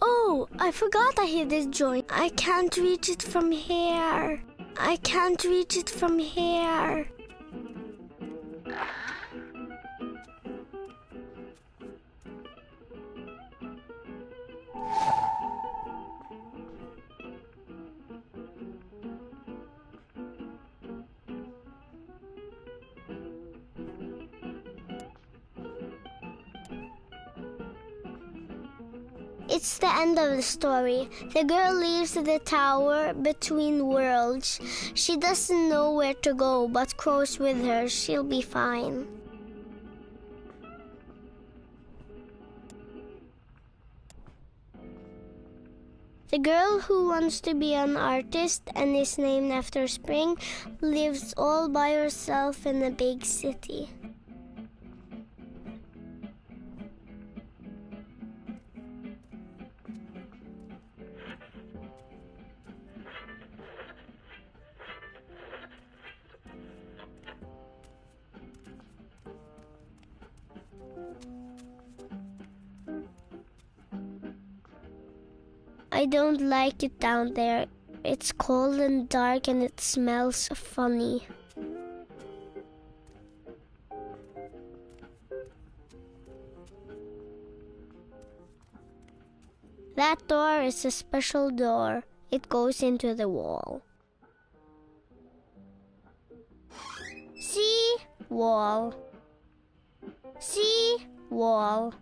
Oh, I forgot I hid this joint. I can't reach it from here. I can't reach it from here. It's the end of the story. The girl leaves the tower between worlds. She doesn't know where to go, but Crow's with her. She'll be fine. The girl who wants to be an artist and is named after spring lives all by herself in a big city. I don't like it down there. It's cold and dark and it smells funny. That door is a special door. It goes into the wall. See? Wall. See? Wall.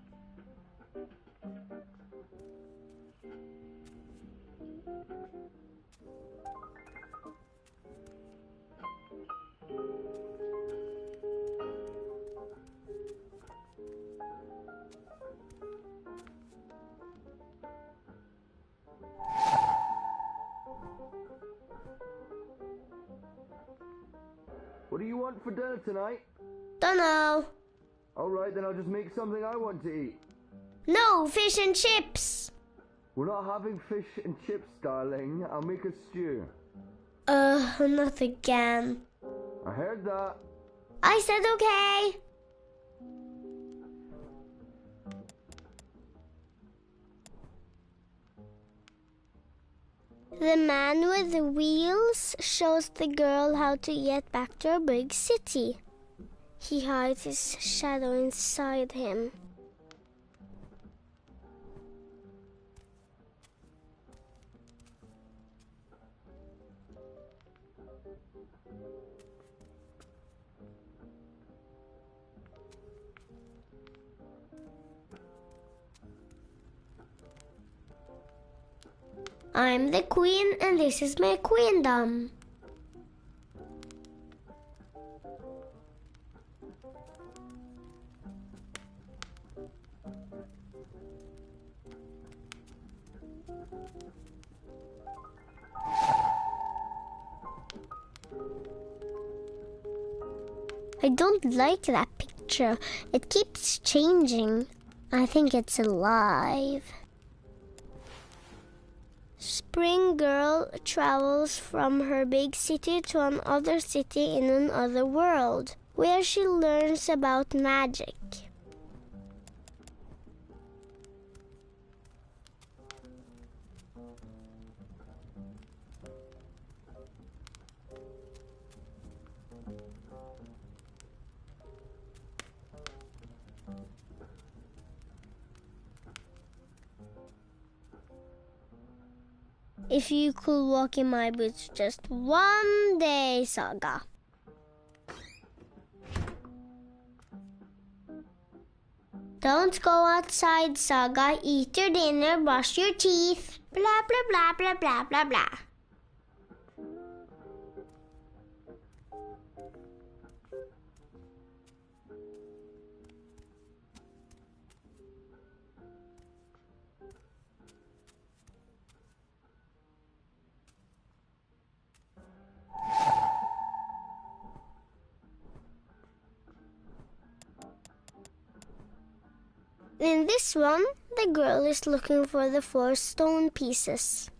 What do you want for dinner tonight? Dunno. All right, then I'll just make something I want to eat. No, fish and chips. We're not having fish and chips, darling. I'll make a stew. Not again. I heard that. I said okay. The man with the wheels shows the girl how to get back to a big city. He hides his shadow inside him. I'm the queen and this is my queendom. I don't like that picture. It keeps changing. I think it's alive. Spring Girl travels from her big city to another city in another world. where she learns about magic. If you could walk in my boots just one day, Saga. Don't go outside, Saga. Eat your dinner, brush your teeth. Blah, blah, blah, blah, blah, blah, blah. In this one, the girl is looking for the 4 stone pieces.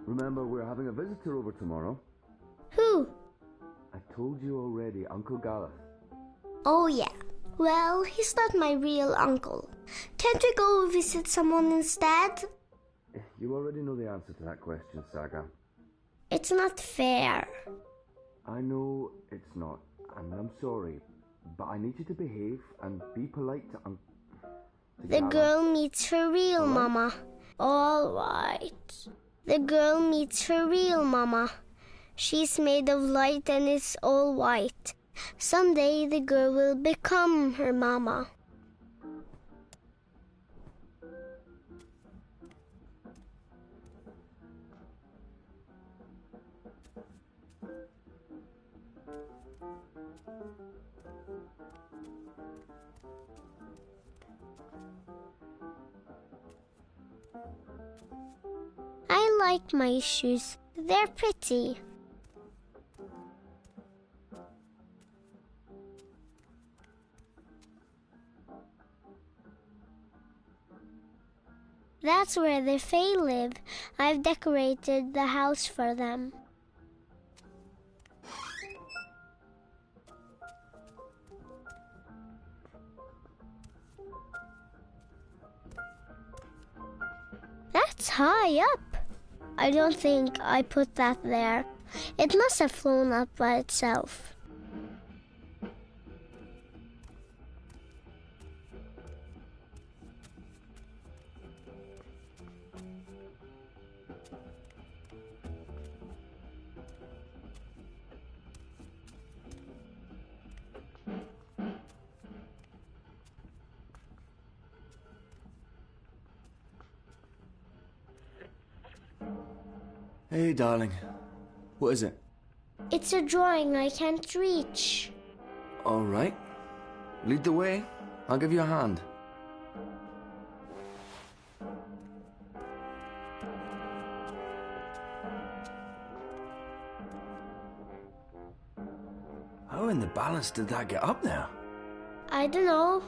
Remember, we're having a visitor over tomorrow. Who? I told you already, Uncle Gareth. Oh yeah. Well, he's not my real uncle. Can't we go visit someone instead? You already know the answer to that question, Saga. It's not fair. I know it's not, and I'm sorry, but I need you to behave and be polite to The girl meets her real mama. All right. The girl meets her real mama. She's made of light and is all white. Someday the girl will become her mama. I like my shoes. They're pretty. That's where the Fae live. I've decorated the house for them. That's high up. I don't think I put that there. It must have flown up by itself. Hey, darling. What is it? It's a drawing I can't reach. All right. Lead the way. I'll give you a hand. How in the balance did that get up there? I don't know.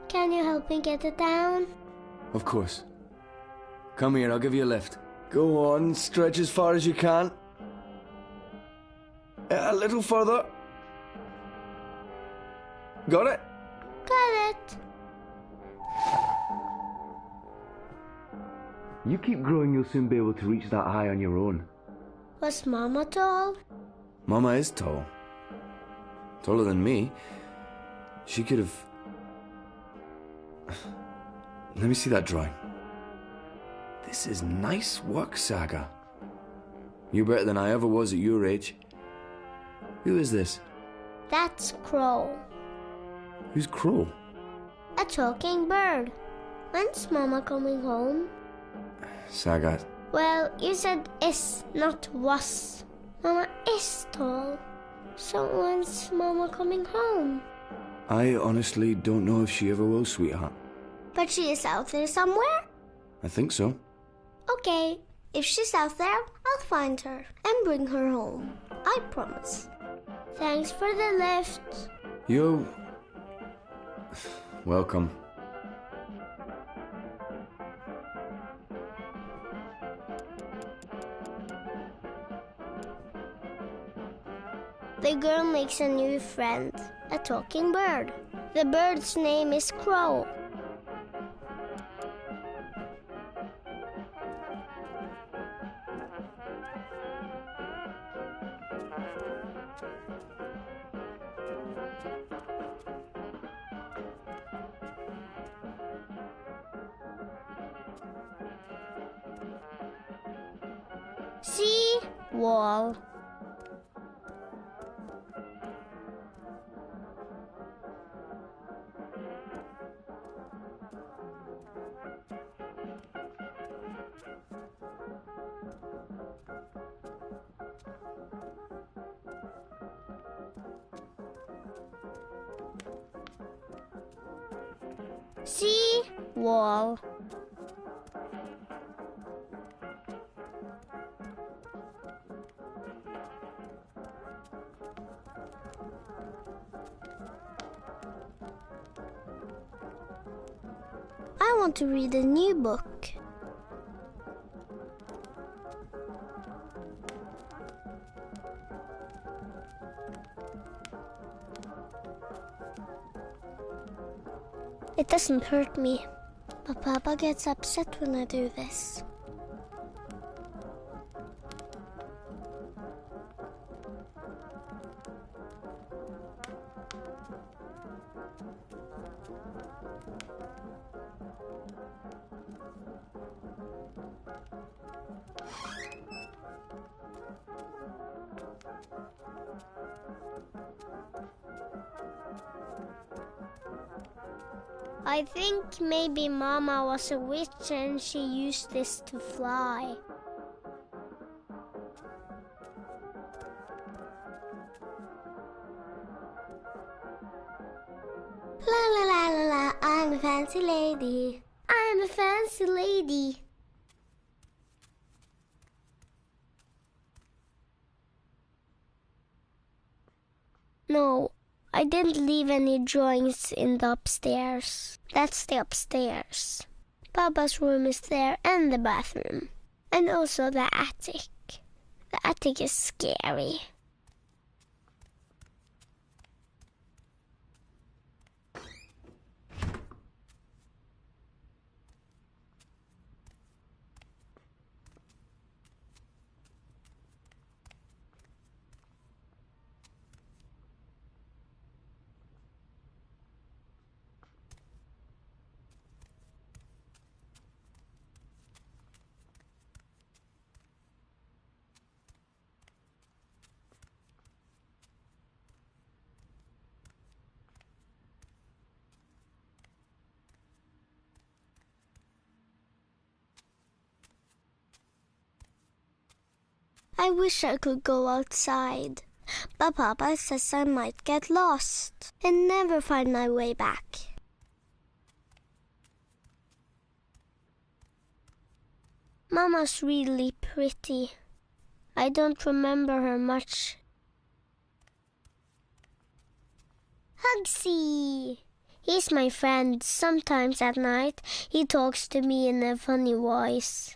Can you help me get it down? Of course. Come here, I'll give you a lift. Go on, stretch as far as you can. A little further. Got it? Got it. You keep growing, you'll soon be able to reach that high on your own. Was Mama tall? Mama is tall. Taller than me. She could have... Let me see that drawing. This is nice work, Saga. You're better than I ever was at your age. Who is this? That's Crow. Who's Crow? A talking bird. When's Mama coming home? Saga. Well, you said is, not was. Mama is tall. So when's Mama coming home? I honestly don't know if she ever will, sweetheart. But she is out there somewhere? I think so. Okay, if she's out there, I'll find her and bring her home. I promise. Thanks for the lift. You're welcome. The girl makes a new friend, a talking bird. The bird's name is Crow. See? Wall. See? Wall. I want to read a new book. It doesn't hurt me, but Papa gets upset when I do this. I think maybe Mama was a witch and she used this to fly. La la la la la, I'm a fancy lady. I'm a fancy lady. No, I didn't leave any drawings in the upstairs. That's the upstairs. Papa's room is there and the bathroom. And also the attic. The attic is scary. I wish I could go outside, but Papa says I might get lost and never find my way back. Mama's really pretty. I don't remember her much. Hugsy! He's my friend. Sometimes at night he talks to me in a funny voice.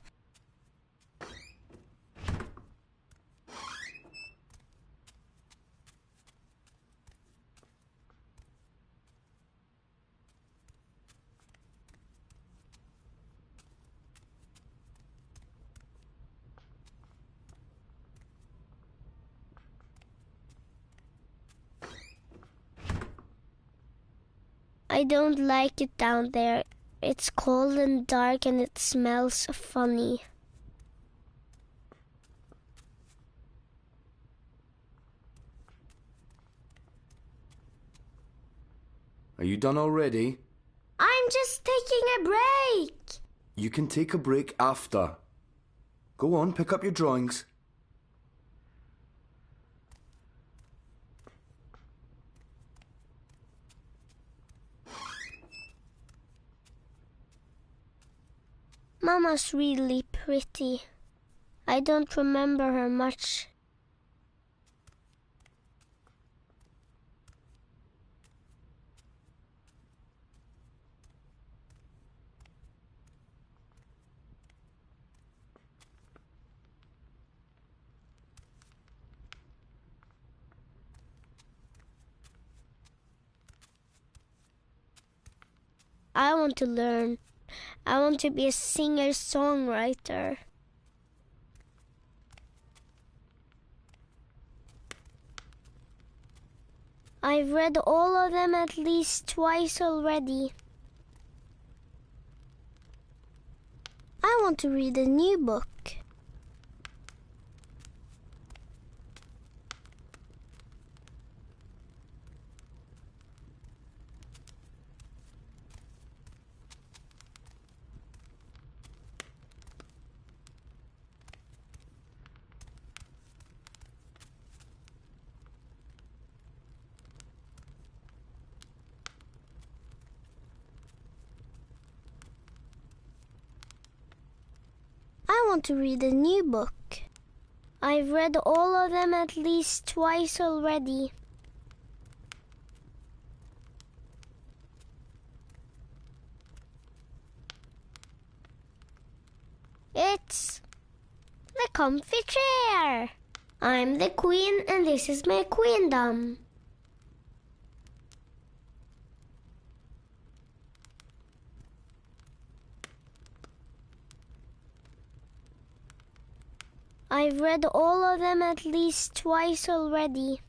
I don't like it down there. It's cold and dark and it smells funny. Are you done already? I'm just taking a break. You can take a break after. Go on, pick up your drawings. Mama's really pretty. I don't remember her much. I want to learn. I want to be a singer-songwriter. I've read all of them at least twice already. I want to read a new book. I want to read a new book. I've read all of them at least twice already. It's the comfy chair. I'm the queen and this is my queendom. I've read all of them at least twice already.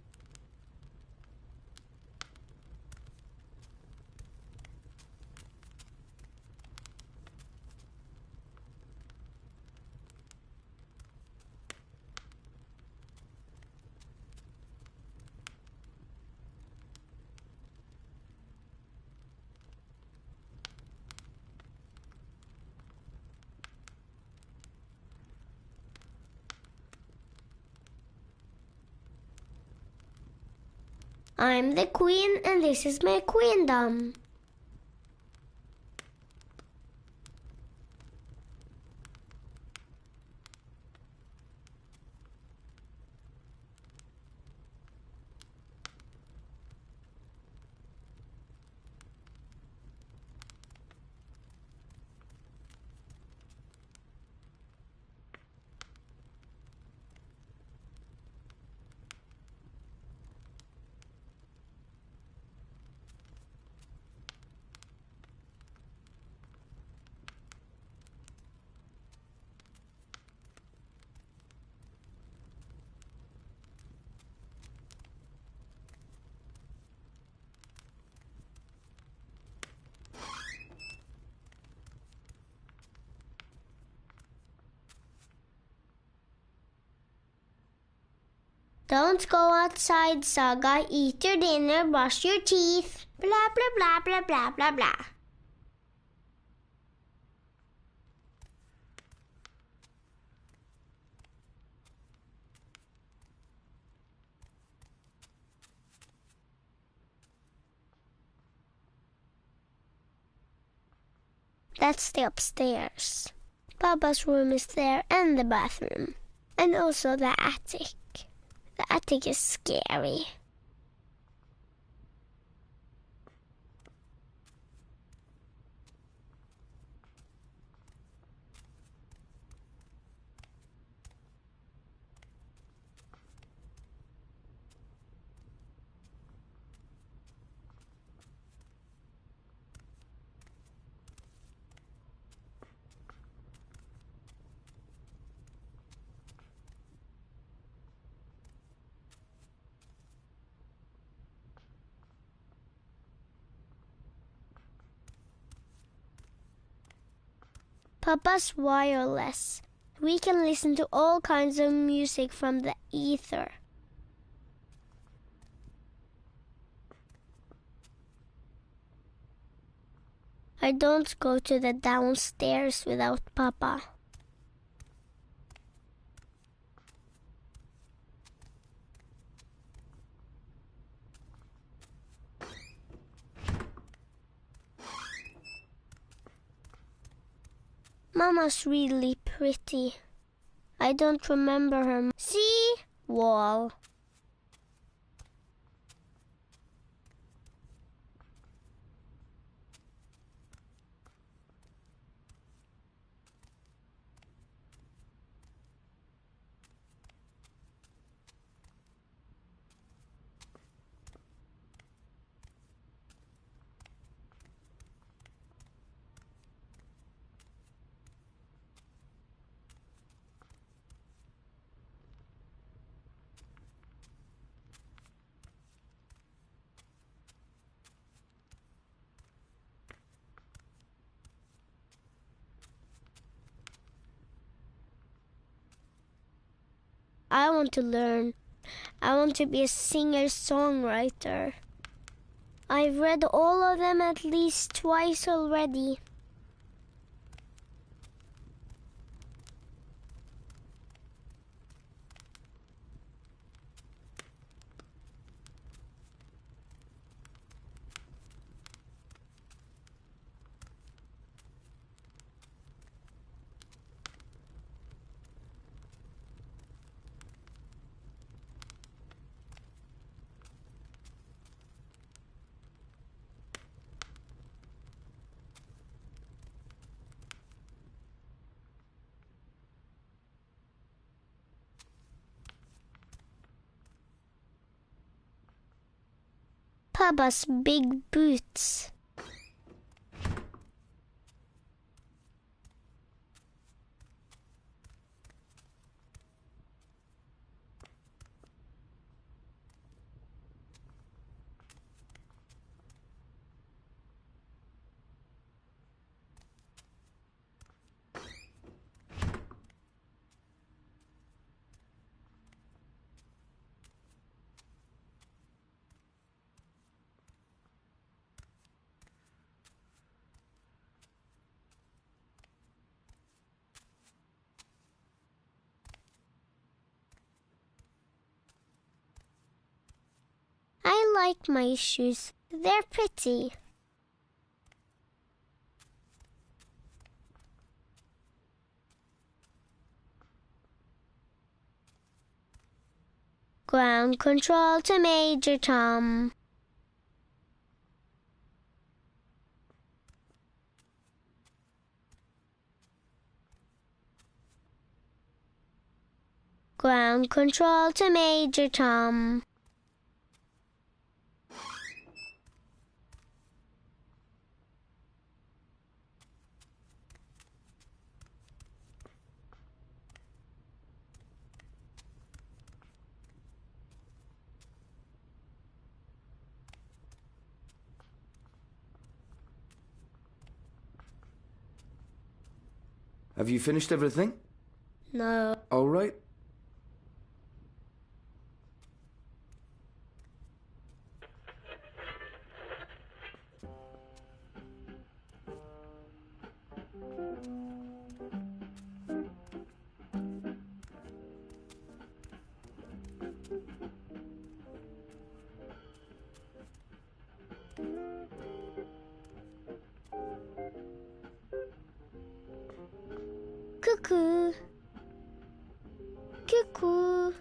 I'm the queen and this is my queendom. Don't go outside, Saga. Eat your dinner, brush your teeth. Blah, blah, blah, blah, blah, blah, blah. That's the upstairs. Papa's room is there and the bathroom. And also the attic. The attic is scary. Papa's wireless. We can listen to all kinds of music from the ether. I don't go to the downstairs without Papa. Mama's really pretty. I don't remember her. See? Wall. I want to learn. I want to be a singer-songwriter. I've read all of them at least twice already. Papa's big boots. I like my shoes. They're pretty. Ground control to Major Tom. Ground control to Major Tom. Have you finished everything? No. All right. Cuckoo. Cuckoo.